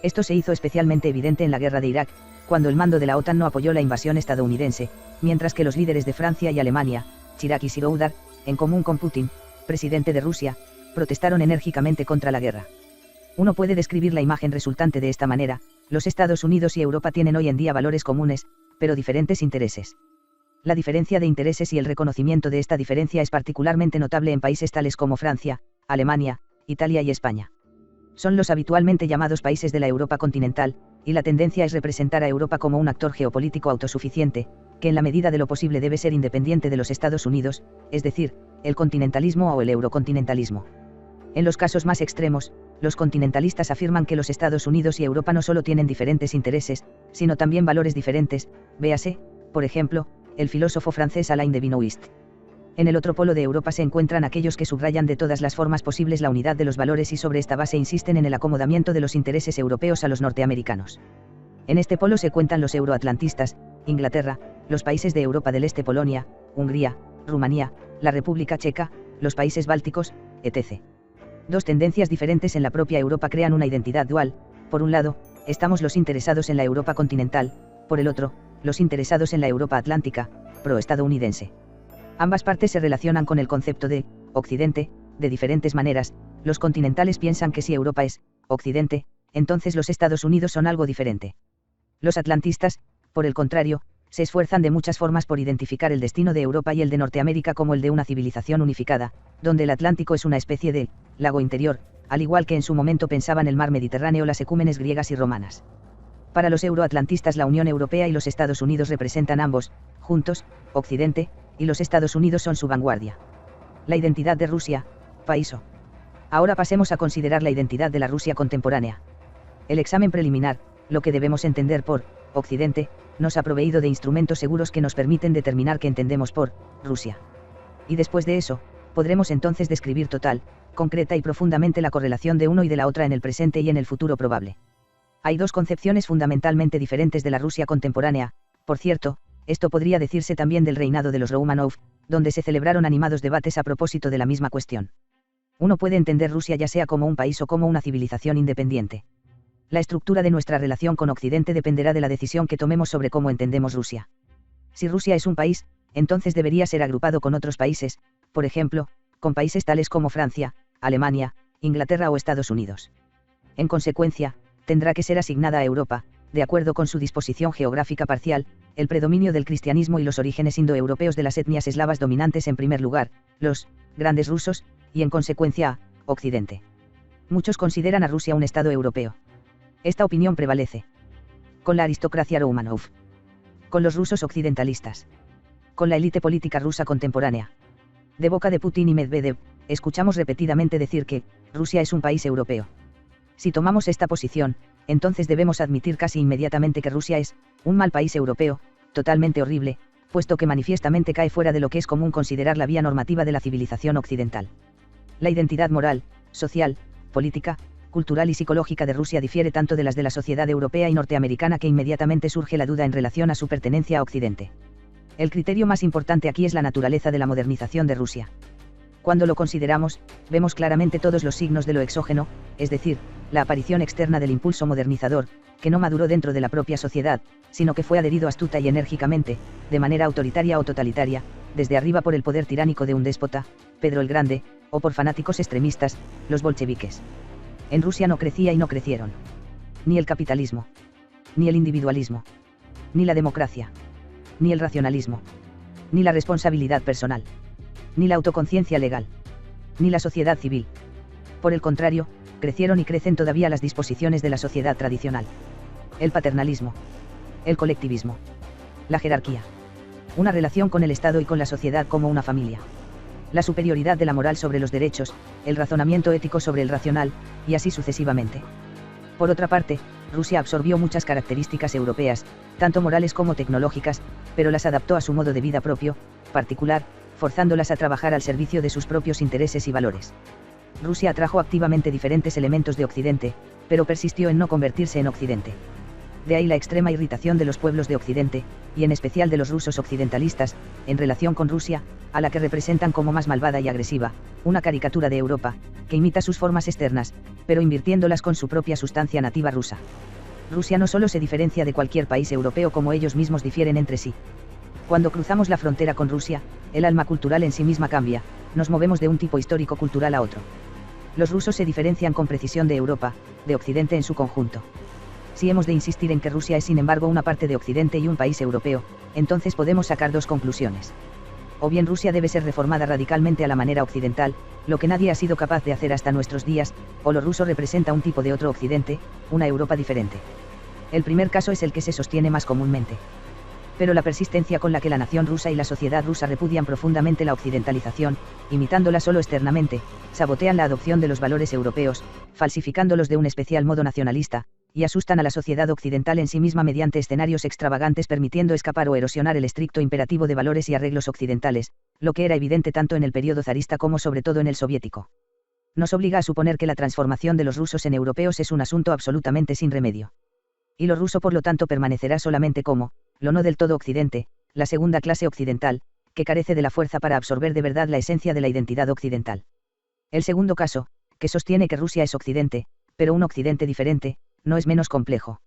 Esto se hizo especialmente evidente en la guerra de Irak, cuando el mando de la OTAN no apoyó la invasión estadounidense, mientras que los líderes de Francia y Alemania, Chirac y Giroudar, en común con Putin, presidente de Rusia, protestaron enérgicamente contra la guerra. Uno puede describir la imagen resultante de esta manera: los Estados Unidos y Europa tienen hoy en día valores comunes, pero diferentes intereses. La diferencia de intereses y el reconocimiento de esta diferencia es particularmente notable en países tales como Francia, Alemania, Italia y España. Son los habitualmente llamados países de la Europa continental, y la tendencia es representar a Europa como un actor geopolítico autosuficiente, que en la medida de lo posible debe ser independiente de los Estados Unidos, es decir, el continentalismo o el eurocontinentalismo. En los casos más extremos, los continentalistas afirman que los Estados Unidos y Europa no solo tienen diferentes intereses, sino también valores diferentes, véase, por ejemplo, el filósofo francés Alain de Benoist. En el otro polo de Europa se encuentran aquellos que subrayan de todas las formas posibles la unidad de los valores y sobre esta base insisten en el acomodamiento de los intereses europeos a los norteamericanos. En este polo se cuentan los euroatlantistas, Inglaterra, los países de Europa del Este, Polonia, Hungría, Rumanía, la República Checa, los países bálticos, etc. Dos tendencias diferentes en la propia Europa crean una identidad dual: por un lado, estamos los interesados en la Europa continental, por el otro, los interesados en la Europa atlántica, pro-estadounidense. Ambas partes se relacionan con el concepto de Occidente de diferentes maneras, Los continentales piensan que si Europa es Occidente, entonces los Estados Unidos son algo diferente. Los atlantistas, por el contrario, se esfuerzan de muchas formas por identificar el destino de Europa y el de Norteamérica como el de una civilización unificada, donde el Atlántico es una especie de lago interior, al igual que en su momento pensaban el mar Mediterráneo las ecúmenes griegas y romanas. Para los euroatlantistas la Unión Europea y los Estados Unidos representan ambos, juntos, Occidente, y los Estados Unidos son su vanguardia. La identidad de Rusia, país. Ahora pasemos a considerar la identidad de la Rusia contemporánea. El examen preliminar, lo que debemos entender por Occidente, nos ha proveído de instrumentos seguros que nos permiten determinar qué entendemos por Rusia. Y después de eso, podremos entonces describir total, concreta y profundamente la correlación de uno y de la otra en el presente y en el futuro probable. Hay dos concepciones fundamentalmente diferentes de la Rusia contemporánea, por cierto, esto podría decirse también del reinado de los Romanov, donde se celebraron animados debates a propósito de la misma cuestión. Uno puede entender Rusia ya sea como un país o como una civilización independiente. La estructura de nuestra relación con Occidente dependerá de la decisión que tomemos sobre cómo entendemos Rusia. Si Rusia es un país, entonces debería ser agrupado con otros países, por ejemplo, con países tales como Francia, Alemania, Inglaterra o Estados Unidos. En consecuencia, tendrá que ser asignada a Europa, de acuerdo con su disposición geográfica parcial, el predominio del cristianismo y los orígenes indoeuropeos de las etnias eslavas dominantes en primer lugar, los grandes rusos, y en consecuencia a Occidente. Muchos consideran a Rusia un estado europeo. Esta opinión prevalece con la aristocracia Romanov, con los rusos occidentalistas, con la élite política rusa contemporánea. De boca de Putin y Medvedev, escuchamos repetidamente decir que Rusia es un país europeo. Si tomamos esta posición, entonces debemos admitir casi inmediatamente que Rusia es un mal país europeo, totalmente horrible, puesto que manifiestamente cae fuera de lo que es común considerar la vía normativa de la civilización occidental. La identidad moral, social, política, cultural y psicológica de Rusia difiere tanto de las de la sociedad europea y norteamericana que inmediatamente surge la duda en relación a su pertenencia a Occidente. El criterio más importante aquí es la naturaleza de la modernización de Rusia. Cuando lo consideramos, vemos claramente todos los signos de lo exógeno, es decir, la aparición externa del impulso modernizador, que no maduró dentro de la propia sociedad, sino que fue adherido astuta y enérgicamente, de manera autoritaria o totalitaria, desde arriba por el poder tiránico de un déspota, Pedro el Grande, o por fanáticos extremistas, los bolcheviques. En Rusia no crecía y no crecieron ni el capitalismo, ni el individualismo, ni la democracia, ni el racionalismo, ni la responsabilidad personal, ni la autoconciencia legal, ni la sociedad civil. Por el contrario, crecieron y crecen todavía las disposiciones de la sociedad tradicional. El paternalismo, el colectivismo, la jerarquía, una relación con el Estado y con la sociedad como una familia, la superioridad de la moral sobre los derechos, el razonamiento ético sobre el racional, y así sucesivamente. Por otra parte, Rusia absorbió muchas características europeas, tanto morales como tecnológicas, pero las adaptó a su modo de vida propio, particular, forzándolas a trabajar al servicio de sus propios intereses y valores. Rusia atrajo activamente diferentes elementos de Occidente, pero persistió en no convertirse en Occidente. De ahí la extrema irritación de los pueblos de Occidente, y en especial de los rusos occidentalistas, en relación con Rusia, a la que representan como más malvada y agresiva, una caricatura de Europa, que imita sus formas externas, pero invirtiéndolas con su propia sustancia nativa rusa. Rusia no solo se diferencia de cualquier país europeo como ellos mismos difieren entre sí. Cuando cruzamos la frontera con Rusia, el alma cultural en sí misma cambia, nos movemos de un tipo histórico-cultural a otro. Los rusos se diferencian con precisión de Europa, de Occidente en su conjunto. Si hemos de insistir en que Rusia es sin embargo una parte de Occidente y un país europeo, entonces podemos sacar dos conclusiones. O bien Rusia debe ser reformada radicalmente a la manera occidental, lo que nadie ha sido capaz de hacer hasta nuestros días, o lo ruso representa un tipo de otro Occidente, una Europa diferente. El primer caso es el que se sostiene más comúnmente. Pero la persistencia con la que la nación rusa y la sociedad rusa repudian profundamente la occidentalización, imitándola solo externamente, sabotean la adopción de los valores europeos, falsificándolos de un especial modo nacionalista, y asustan a la sociedad occidental en sí misma mediante escenarios extravagantes permitiendo escapar o erosionar el estricto imperativo de valores y arreglos occidentales, lo que era evidente tanto en el periodo zarista como sobre todo en el soviético. Nos obliga a suponer que la transformación de los rusos en europeos es un asunto absolutamente sin remedio. Y lo ruso por lo tanto permanecerá solamente como, lo no del todo occidente, la segunda clase occidental, que carece de la fuerza para absorber de verdad la esencia de la identidad occidental. El segundo caso, que sostiene que Rusia es occidente, pero un occidente diferente, no es menos complejo.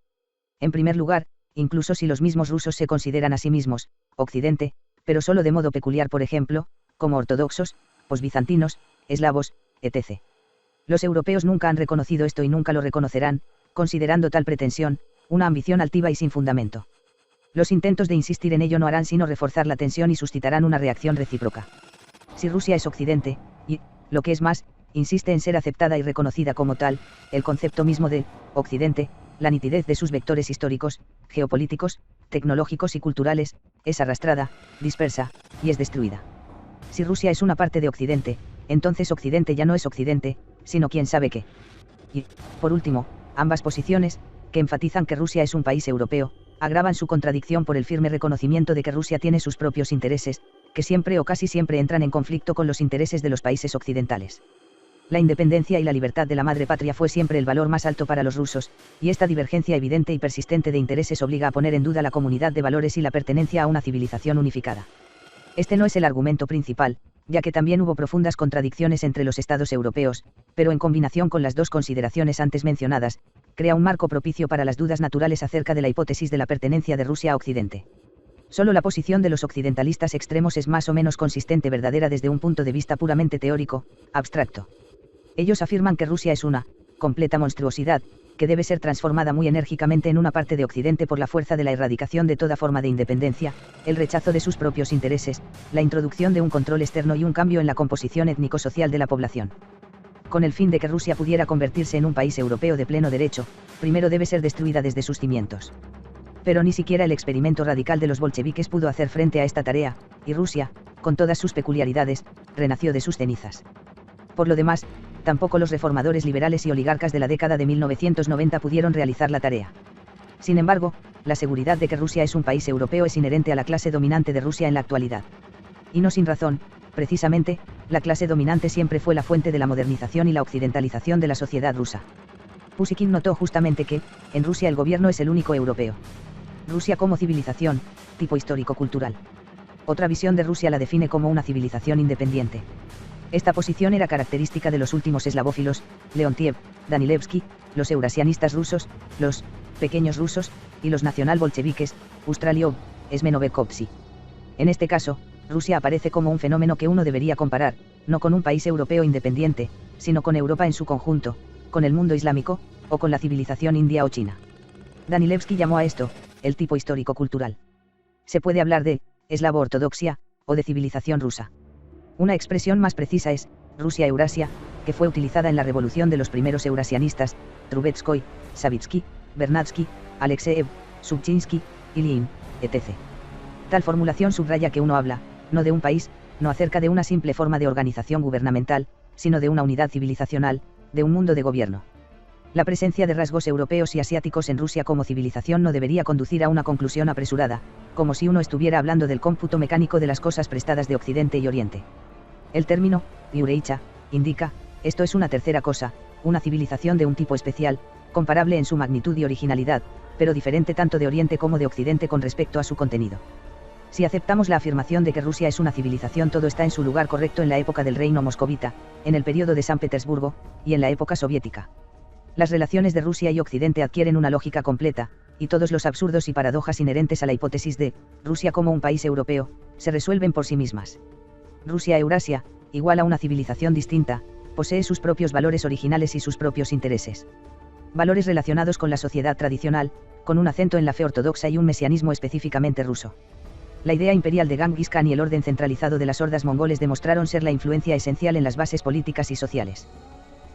En primer lugar, incluso si los mismos rusos se consideran a sí mismos, occidente, pero solo de modo peculiar por ejemplo, como ortodoxos, posbizantinos, eslavos, etc. Los europeos nunca han reconocido esto y nunca lo reconocerán, considerando tal pretensión una ambición altiva y sin fundamento. Los intentos de insistir en ello no harán sino reforzar la tensión y suscitarán una reacción recíproca. Si Rusia es Occidente, y, lo que es más, insiste en ser aceptada y reconocida como tal, el concepto mismo de Occidente, la nitidez de sus vectores históricos, geopolíticos, tecnológicos y culturales, es arrastrada, dispersa, y es destruida. Si Rusia es una parte de Occidente, entonces Occidente ya no es Occidente, sino quién sabe qué. Y, por último, ambas posiciones, que enfatizan que Rusia es un país europeo, agravan su contradicción por el firme reconocimiento de que Rusia tiene sus propios intereses, que siempre o casi siempre entran en conflicto con los intereses de los países occidentales. La independencia y la libertad de la madre patria fue siempre el valor más alto para los rusos, y esta divergencia evidente y persistente de intereses obliga a poner en duda la comunidad de valores y la pertenencia a una civilización unificada. Este no es el argumento principal, ya que también hubo profundas contradicciones entre los estados europeos, pero en combinación con las dos consideraciones antes mencionadas, crea un marco propicio para las dudas naturales acerca de la hipótesis de la pertenencia de Rusia a Occidente. Solo la posición de los occidentalistas extremos es más o menos consistente verdadera desde un punto de vista puramente teórico, abstracto. Ellos afirman que Rusia es una completa monstruosidad, que debe ser transformada muy enérgicamente en una parte de Occidente por la fuerza de la erradicación de toda forma de independencia, el rechazo de sus propios intereses, la introducción de un control externo y un cambio en la composición étnico-social de la población. Con el fin de que Rusia pudiera convertirse en un país europeo de pleno derecho, primero debe ser destruida desde sus cimientos. Pero ni siquiera el experimento radical de los bolcheviques pudo hacer frente a esta tarea, y Rusia, con todas sus peculiaridades, renació de sus cenizas. Por lo demás, tampoco los reformadores liberales y oligarcas de la década de 1990 pudieron realizar la tarea. Sin embargo, la seguridad de que Rusia es un país europeo es inherente a la clase dominante de Rusia en la actualidad. Y no sin razón, precisamente, la clase dominante siempre fue la fuente de la modernización y la occidentalización de la sociedad rusa. Pushkin notó justamente que, en Rusia el gobierno es el único europeo. Rusia como civilización, tipo histórico-cultural. Otra visión de Rusia la define como una civilización independiente. Esta posición era característica de los últimos eslavófilos, Leontiev, Danilevsky, los eurasianistas rusos, los pequeños rusos, y los nacional-bolcheviques, Ustraliov, Smenovecovsky. En este caso, Rusia aparece como un fenómeno que uno debería comparar, no con un país europeo independiente, sino con Europa en su conjunto, con el mundo islámico, o con la civilización india o china. Danilevsky llamó a esto, el tipo histórico-cultural. Se puede hablar de eslavo-ortodoxia, o de civilización rusa. Una expresión más precisa es Rusia-Eurasia, que fue utilizada en la revolución de los primeros eurasianistas, Trubetskoy, Savitsky, Bernatsky, Alexeev, Subchinsky, Ilyin, etc. Tal formulación subraya que uno habla, no de un país, no acerca de una simple forma de organización gubernamental, sino de una unidad civilizacional, de un mundo de gobierno. La presencia de rasgos europeos y asiáticos en Rusia como civilización no debería conducir a una conclusión apresurada, como si uno estuviera hablando del cómputo mecánico de las cosas prestadas de Occidente y Oriente. El término, Yureicha, indica, esto es una tercera cosa, una civilización de un tipo especial, comparable en su magnitud y originalidad, pero diferente tanto de Oriente como de Occidente con respecto a su contenido. Si aceptamos la afirmación de que Rusia es una civilización, todo está en su lugar correcto en la época del reino moscovita, en el periodo de San Petersburgo, y en la época soviética. Las relaciones de Rusia y Occidente adquieren una lógica completa, y todos los absurdos y paradojas inherentes a la hipótesis de Rusia como un país europeo, se resuelven por sí mismas. Rusia-Eurasia, igual a una civilización distinta, posee sus propios valores originales y sus propios intereses. Valores relacionados con la sociedad tradicional, con un acento en la fe ortodoxa y un mesianismo específicamente ruso. La idea imperial de Genghis Khan y el orden centralizado de las hordas mongoles demostraron ser la influencia esencial en las bases políticas y sociales.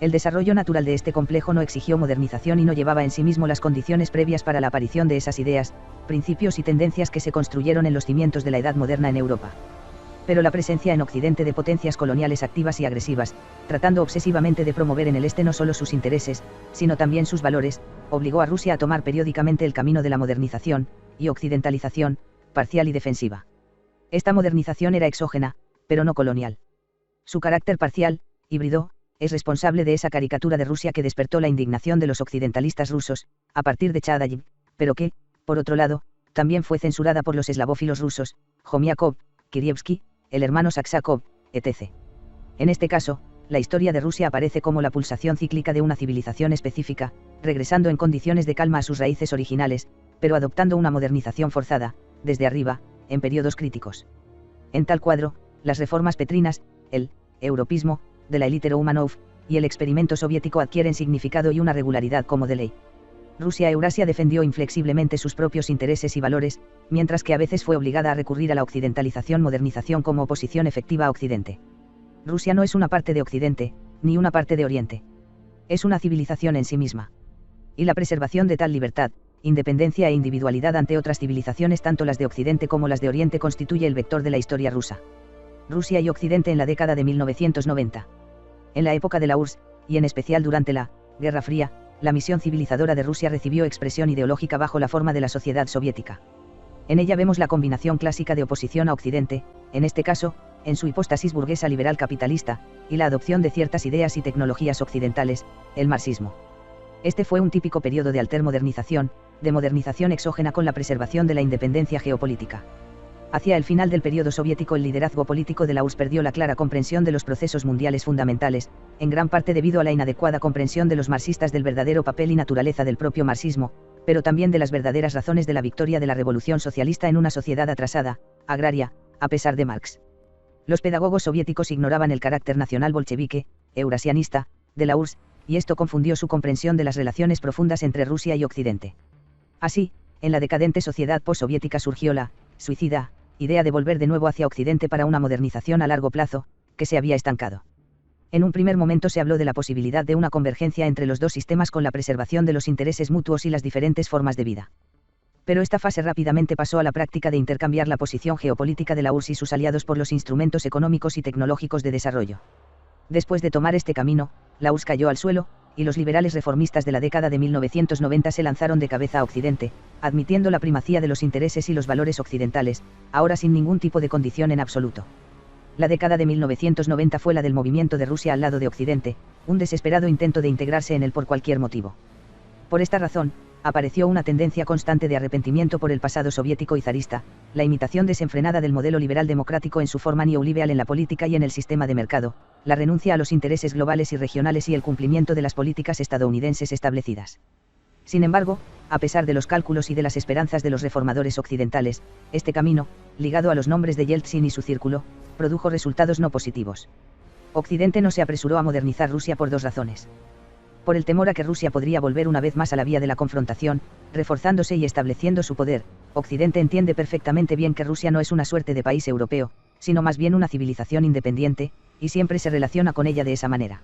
El desarrollo natural de este complejo no exigió modernización y no llevaba en sí mismo las condiciones previas para la aparición de esas ideas, principios y tendencias que se construyeron en los cimientos de la Edad Moderna en Europa. Pero la presencia en Occidente de potencias coloniales activas y agresivas, tratando obsesivamente de promover en el este no solo sus intereses, sino también sus valores, obligó a Rusia a tomar periódicamente el camino de la modernización y occidentalización, parcial y defensiva. Esta modernización era exógena, pero no colonial. Su carácter parcial, híbrido, es responsable de esa caricatura de Rusia que despertó la indignación de los occidentalistas rusos, a partir de Chadayev, pero que, por otro lado, también fue censurada por los eslavófilos rusos, Jomiakov, Kirievsky, el hermano Saksakov, etc. En este caso, la historia de Rusia aparece como la pulsación cíclica de una civilización específica, regresando en condiciones de calma a sus raíces originales, pero adoptando una modernización forzada, desde arriba, en periodos críticos. En tal cuadro, las reformas petrinas, el europismo, de la élite Romanov, y el experimento soviético adquieren significado y una regularidad como de ley. Rusia-Eurasia defendió inflexiblemente sus propios intereses y valores, mientras que a veces fue obligada a recurrir a la occidentalización-modernización como oposición efectiva a Occidente. Rusia no es una parte de Occidente, ni una parte de Oriente. Es una civilización en sí misma. Y la preservación de tal libertad, independencia e individualidad ante otras civilizaciones, tanto las de Occidente como las de Oriente, constituye el vector de la historia rusa. Rusia y Occidente en la década de 1990. En la época de la URSS, y en especial durante la Guerra Fría, la misión civilizadora de Rusia recibió expresión ideológica bajo la forma de la sociedad soviética. En ella vemos la combinación clásica de oposición a Occidente, en este caso, en su hipóstasis burguesa liberal capitalista, y la adopción de ciertas ideas y tecnologías occidentales, el marxismo. Este fue un típico periodo de altermodernización, de modernización exógena con la preservación de la independencia geopolítica. Hacia el final del periodo soviético, el liderazgo político de la URSS perdió la clara comprensión de los procesos mundiales fundamentales, en gran parte debido a la inadecuada comprensión de los marxistas del verdadero papel y naturaleza del propio marxismo, pero también de las verdaderas razones de la victoria de la revolución socialista en una sociedad atrasada, agraria, a pesar de Marx. Los pedagogos soviéticos ignoraban el carácter nacional bolchevique, eurasianista, de la URSS, y esto confundió su comprensión de las relaciones profundas entre Rusia y Occidente. Así, en la decadente sociedad postsoviética surgió la suicida idea de volver de nuevo hacia Occidente para una modernización a largo plazo, que se había estancado. En un primer momento se habló de la posibilidad de una convergencia entre los dos sistemas con la preservación de los intereses mutuos y las diferentes formas de vida. Pero esta fase rápidamente pasó a la práctica de intercambiar la posición geopolítica de la URSS y sus aliados por los instrumentos económicos y tecnológicos de desarrollo. Después de tomar este camino, la URSS cayó al suelo, y los liberales reformistas de la década de 1990 se lanzaron de cabeza a Occidente, admitiendo la primacía de los intereses y los valores occidentales, ahora sin ningún tipo de condición en absoluto. La década de 1990 fue la del movimiento de Rusia al lado de Occidente, un desesperado intento de integrarse en él por cualquier motivo. Por esta razón, apareció una tendencia constante de arrepentimiento por el pasado soviético y zarista, la imitación desenfrenada del modelo liberal democrático en su forma neoliberal en la política y en el sistema de mercado, la renuncia a los intereses globales y regionales y el cumplimiento de las políticas estadounidenses establecidas. Sin embargo, a pesar de los cálculos y de las esperanzas de los reformadores occidentales, este camino, ligado a los nombres de Yeltsin y su círculo, produjo resultados no positivos. Occidente no se apresuró a modernizar Rusia por dos razones. Por el temor a que Rusia podría volver una vez más a la vía de la confrontación, reforzándose y estableciendo su poder. Occidente entiende perfectamente bien que Rusia no es una suerte de país europeo, sino más bien una civilización independiente, y siempre se relaciona con ella de esa manera.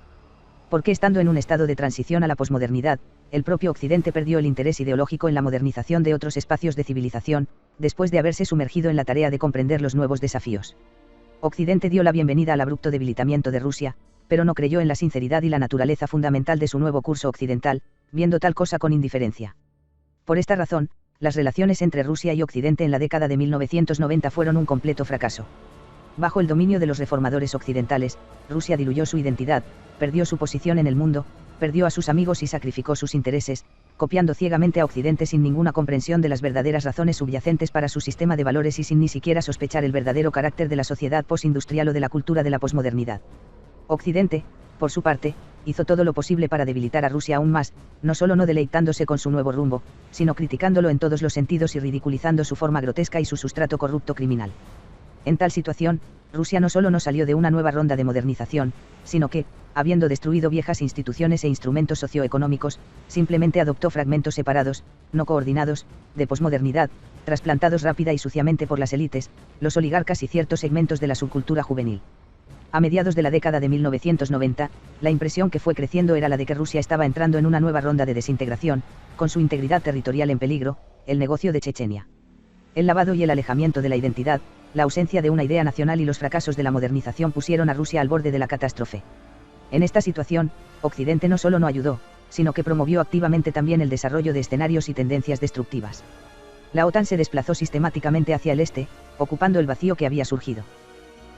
Porque estando en un estado de transición a la posmodernidad, el propio Occidente perdió el interés ideológico en la modernización de otros espacios de civilización, después de haberse sumergido en la tarea de comprender los nuevos desafíos. Occidente dio la bienvenida al abrupto debilitamiento de Rusia, pero no creyó en la sinceridad y la naturaleza fundamental de su nuevo curso occidental, viendo tal cosa con indiferencia. Por esta razón, las relaciones entre Rusia y Occidente en la década de 1990 fueron un completo fracaso. Bajo el dominio de los reformadores occidentales, Rusia diluyó su identidad, perdió su posición en el mundo, perdió a sus amigos y sacrificó sus intereses, copiando ciegamente a Occidente sin ninguna comprensión de las verdaderas razones subyacentes para su sistema de valores y sin ni siquiera sospechar el verdadero carácter de la sociedad postindustrial o de la cultura de la posmodernidad. Occidente, por su parte, hizo todo lo posible para debilitar a Rusia aún más, no solo no deleitándose con su nuevo rumbo, sino criticándolo en todos los sentidos y ridiculizando su forma grotesca y su sustrato corrupto criminal. En tal situación, Rusia no solo no salió de una nueva ronda de modernización, sino que, habiendo destruido viejas instituciones e instrumentos socioeconómicos, simplemente adoptó fragmentos separados, no coordinados, de posmodernidad, trasplantados rápida y suciamente por las élites, los oligarcas y ciertos segmentos de la subcultura juvenil. A mediados de la década de 1990, la impresión que fue creciendo era la de que Rusia estaba entrando en una nueva ronda de desintegración, con su integridad territorial en peligro, el negocio de Chechenia. El lavado y el alejamiento de la identidad, la ausencia de una idea nacional y los fracasos de la modernización pusieron a Rusia al borde de la catástrofe. En esta situación, Occidente no solo no ayudó, sino que promovió activamente también el desarrollo de escenarios y tendencias destructivas. La OTAN se desplazó sistemáticamente hacia el este, ocupando el vacío que había surgido.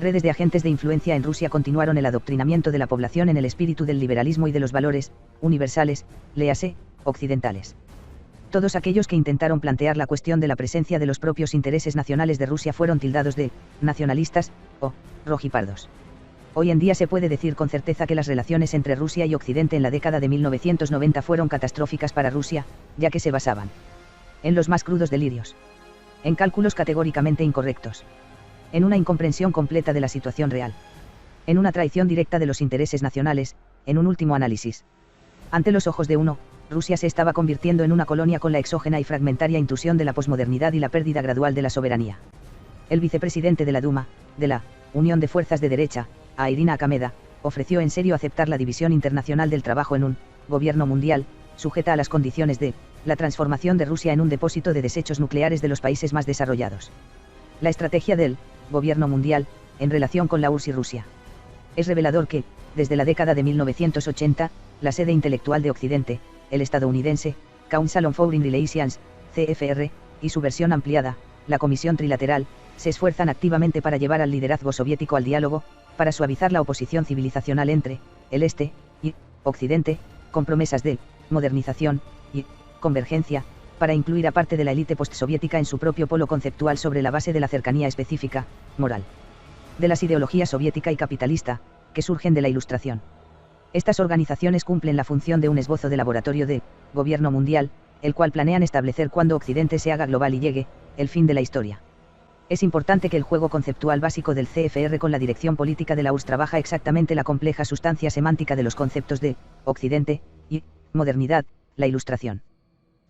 Redes de agentes de influencia en Rusia continuaron el adoctrinamiento de la población en el espíritu del liberalismo y de los valores universales, léase, occidentales. Todos aquellos que intentaron plantear la cuestión de la presencia de los propios intereses nacionales de Rusia fueron tildados de nacionalistas o rojipardos. Hoy en día se puede decir con certeza que las relaciones entre Rusia y Occidente en la década de 1990 fueron catastróficas para Rusia, ya que se basaban en los más crudos delirios, en cálculos categóricamente incorrectos, en una incomprensión completa de la situación real, en una traición directa de los intereses nacionales, en un último análisis. Ante los ojos de uno, Rusia se estaba convirtiendo en una colonia con la exógena y fragmentaria intrusión de la posmodernidad y la pérdida gradual de la soberanía. El vicepresidente de la Duma, de la Unión de Fuerzas de Derecha, a Irina Akameda, ofreció en serio aceptar la división internacional del trabajo en un gobierno mundial, sujeta a las condiciones de la transformación de Rusia en un depósito de desechos nucleares de los países más desarrollados. La estrategia del gobierno mundial, en relación con la URSS y Rusia. Es revelador que, desde la década de 1980, la sede intelectual de Occidente, el estadounidense Council on Foreign Relations, CFR, y su versión ampliada, la Comisión Trilateral, se esfuerzan activamente para llevar al liderazgo soviético al diálogo, para suavizar la oposición civilizacional entre el Este y Occidente, con promesas de modernización y convergencia, para incluir a parte de la élite postsoviética en su propio polo conceptual sobre la base de la cercanía específica, moral, de las ideologías soviética y capitalista, que surgen de la Ilustración. Estas organizaciones cumplen la función de un esbozo de laboratorio de gobierno mundial, el cual planean establecer cuando Occidente se haga global y llegue el fin de la historia. Es importante que el juego conceptual básico del CFR con la dirección política de la URSS trabaja exactamente la compleja sustancia semántica de los conceptos de Occidente y modernidad, la Ilustración.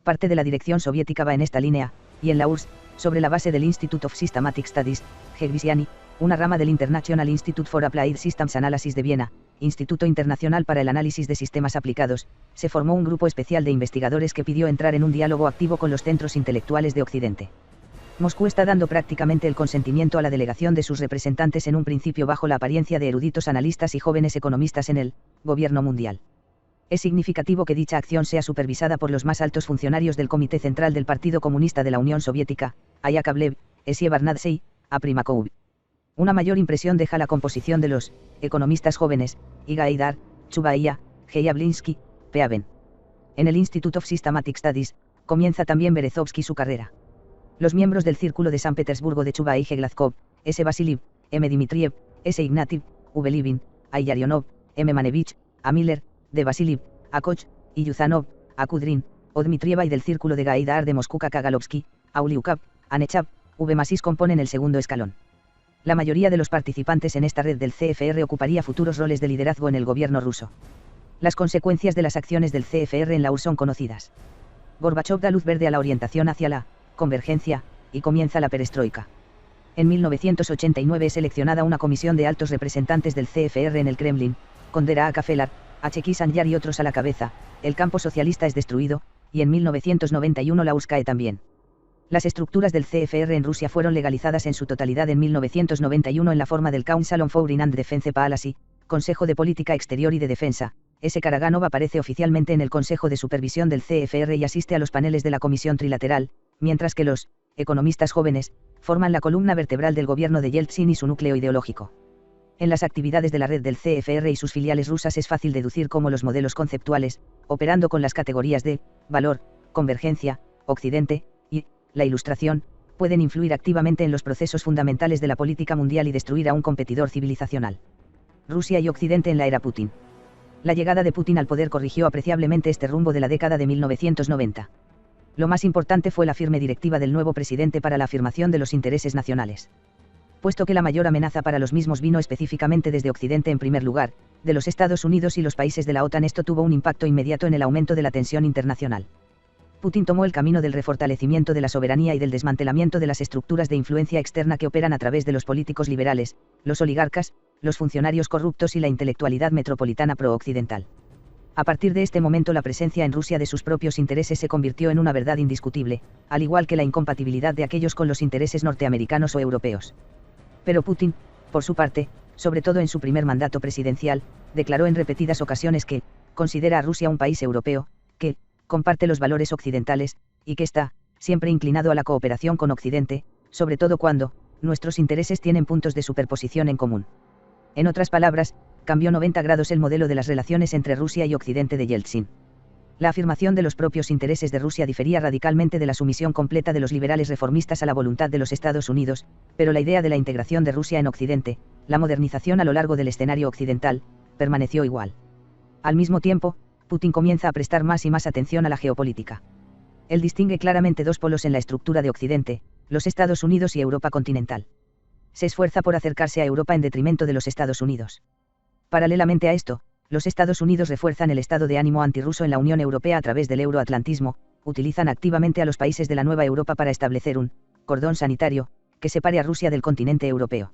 Parte de la dirección soviética va en esta línea, y en la URSS, sobre la base del Institute of Systematic Studies, GEGVISIANI, una rama del International Institute for Applied Systems Analysis de Viena, Instituto Internacional para el Análisis de Sistemas Aplicados, se formó un grupo especial de investigadores que pidió entrar en un diálogo activo con los centros intelectuales de Occidente. Moscú está dando prácticamente el consentimiento a la delegación de sus representantes en un principio bajo la apariencia de eruditos analistas y jóvenes economistas en el gobierno mundial. Es significativo que dicha acción sea supervisada por los más altos funcionarios del Comité Central del Partido Comunista de la Unión Soviética, Ayakablev, Esievarnadsey, A. Primakov. Una mayor impresión deja la composición de los economistas jóvenes, Iga Eidar, Chubaia, G. Yablinski, Peaven. En el Institute of Systematic Studies, comienza también Berezovsky su carrera. Los miembros del Círculo de San Petersburgo de Chubai G. Glazkov, S. Vasiliv, M. Dmitriev, S. Ignatiev, V. Livin, A. Yarionov, M. Manevich, A. Miller, D. Vasiliv, A. Koch, I. Yuzanov, A. Kudrin, O. Dmitrieva y del Círculo de Gaidar de Moscú Kagalovsky, A. Uliukov, A. Nechav, V. Masis componen el segundo escalón. La mayoría de los participantes en esta red del CFR ocuparía futuros roles de liderazgo en el gobierno ruso. Las consecuencias de las acciones del CFR en la URSS son conocidas. Gorbachov da luz verde a la orientación hacia la convergencia, y comienza la perestroika. En 1989 es seleccionada una comisión de altos representantes del CFR en el Kremlin, con Dera Akafelar, H. Kissinger y otros a la cabeza, el campo socialista es destruido, y en 1991 la URSS cae también. Las estructuras del CFR en Rusia fueron legalizadas en su totalidad en 1991 en la forma del Council on Foreign and Defense Policy, Consejo de Política Exterior y de Defensa. S. Karaganov aparece oficialmente en el Consejo de Supervisión del CFR y asiste a los paneles de la Comisión Trilateral, mientras que los economistas jóvenes forman la columna vertebral del gobierno de Yeltsin y su núcleo ideológico. En las actividades de la red del CFR y sus filiales rusas es fácil deducir cómo los modelos conceptuales, operando con las categorías de valor, convergencia, Occidente y la Ilustración, pueden influir activamente en los procesos fundamentales de la política mundial y destruir a un competidor civilizacional. Rusia y Occidente en la era Putin. La llegada de Putin al poder corrigió apreciablemente este rumbo de la década de 1990. Lo más importante fue la firme directiva del nuevo presidente para la afirmación de los intereses nacionales. Puesto que la mayor amenaza para los mismos vino específicamente desde Occidente en primer lugar, de los Estados Unidos y los países de la OTAN, esto tuvo un impacto inmediato en el aumento de la tensión internacional. Putin tomó el camino del refortalecimiento de la soberanía y del desmantelamiento de las estructuras de influencia externa que operan a través de los políticos liberales, los oligarcas, los funcionarios corruptos y la intelectualidad metropolitana pro-occidental. A partir de este momento la presencia en Rusia de sus propios intereses se convirtió en una verdad indiscutible, al igual que la incompatibilidad de aquellos con los intereses norteamericanos o europeos. Pero Putin, por su parte, sobre todo en su primer mandato presidencial, declaró en repetidas ocasiones que considera a Rusia un país europeo, que comparte los valores occidentales, y que está siempre inclinado a la cooperación con Occidente, sobre todo cuando nuestros intereses tienen puntos de superposición en común. En otras palabras, cambió 90 grados el modelo de las relaciones entre Rusia y Occidente de Yeltsin. La afirmación de los propios intereses de Rusia difería radicalmente de la sumisión completa de los liberales reformistas a la voluntad de los Estados Unidos, pero la idea de la integración de Rusia en Occidente, la modernización a lo largo del escenario occidental, permaneció igual. Al mismo tiempo, Putin comienza a prestar más y más atención a la geopolítica. Él distingue claramente dos polos en la estructura de Occidente, los Estados Unidos y Europa continental. Se esfuerza por acercarse a Europa en detrimento de los Estados Unidos. Paralelamente a esto, Los Estados Unidos refuerzan el estado de ánimo antirruso en la Unión Europea a través del euroatlantismo, utilizan activamente a los países de la nueva Europa para establecer un cordón sanitario que separe a Rusia del continente europeo.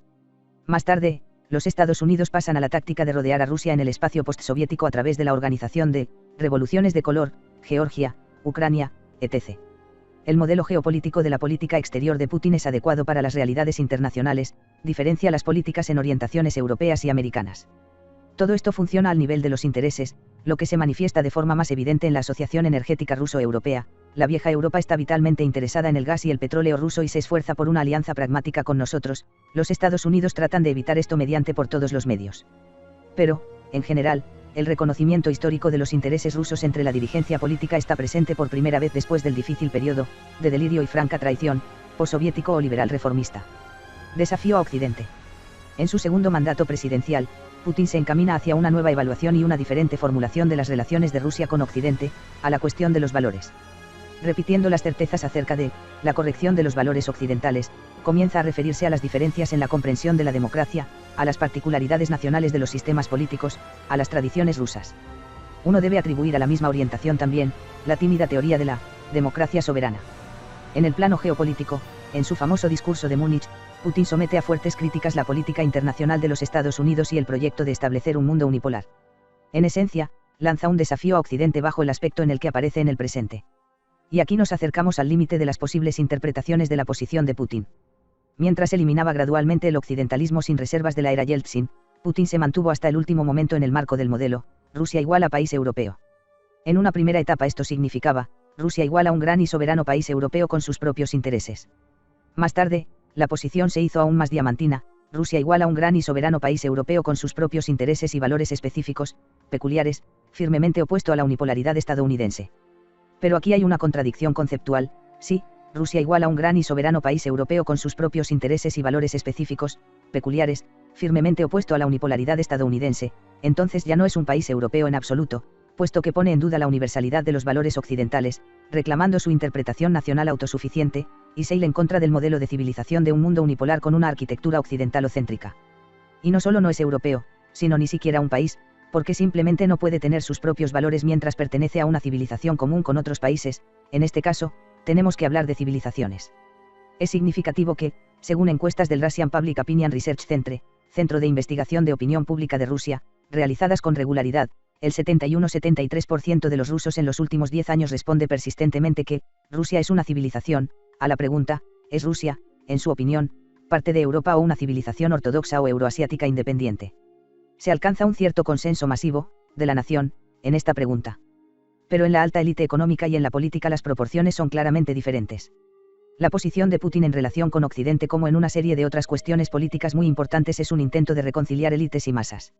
Más tarde, los Estados Unidos pasan a la táctica de rodear a Rusia en el espacio postsoviético a través de la organización de revoluciones de color, Georgia, Ucrania, etc. El modelo geopolítico de la política exterior de Putin es adecuado para las realidades internacionales, diferencia las políticas en orientaciones europeas y americanas. Todo esto funciona al nivel de los intereses, lo que se manifiesta de forma más evidente en la Asociación Energética Ruso-Europea. La vieja Europa está vitalmente interesada en el gas y el petróleo ruso y se esfuerza por una alianza pragmática con nosotros. Los Estados Unidos tratan de evitar esto mediante por todos los medios. Pero, en general, el reconocimiento histórico de los intereses rusos entre la dirigencia política está presente por primera vez después del difícil periodo de delirio y franca traición postsoviético o liberal reformista. Desafío a Occidente. En su segundo mandato presidencial, Putin se encamina hacia una nueva evaluación y una diferente formulación de las relaciones de Rusia con Occidente, a la cuestión de los valores. Repitiendo las certezas acerca de la corrección de los valores occidentales, comienza a referirse a las diferencias en la comprensión de la democracia, a las particularidades nacionales de los sistemas políticos, a las tradiciones rusas. Uno debe atribuir a la misma orientación también la tímida teoría de la democracia soberana. En el plano geopolítico, en su famoso discurso de Múnich, Putin somete a fuertes críticas la política internacional de los Estados Unidos y el proyecto de establecer un mundo unipolar. En esencia, lanza un desafío a Occidente bajo el aspecto en el que aparece en el presente. Y aquí nos acercamos al límite de las posibles interpretaciones de la posición de Putin. Mientras eliminaba gradualmente el occidentalismo sin reservas de la era Yeltsin, Putin se mantuvo hasta el último momento en el marco del modelo, Rusia igual a país europeo. En una primera etapa esto significaba, Rusia igual a un gran y soberano país europeo con sus propios intereses. Más tarde, la posición se hizo aún más diamantina, Rusia igual a un gran y soberano país europeo con sus propios intereses y valores específicos, peculiares, firmemente opuesto a la unipolaridad estadounidense. Pero aquí hay una contradicción conceptual, sí, Rusia igual a un gran y soberano país europeo con sus propios intereses y valores específicos, peculiares, firmemente opuesto a la unipolaridad estadounidense, entonces ya no es un país europeo en absoluto, puesto que pone en duda la universalidad de los valores occidentales, reclamando su interpretación nacional autosuficiente, y se en contra del modelo de civilización de un mundo unipolar con una arquitectura occidentalocéntrica. Y no solo no es europeo, sino ni siquiera un país, porque simplemente no puede tener sus propios valores mientras pertenece a una civilización común con otros países. En este caso, tenemos que hablar de civilizaciones. Es significativo que, según encuestas del Russian Public Opinion Research Centre, Centro de Investigación de Opinión Pública de Rusia, realizadas con regularidad, el 71-73% de los rusos en los últimos 10 años responde persistentemente que Rusia es una civilización. A la pregunta, ¿es Rusia, en su opinión, parte de Europa o una civilización ortodoxa o euroasiática independiente? Se alcanza un cierto consenso masivo, de la nación, en esta pregunta. Pero en la alta élite económica y en la política las proporciones son claramente diferentes. La posición de Putin en relación con Occidente como en una serie de otras cuestiones políticas muy importantes es un intento de reconciliar élites y masas.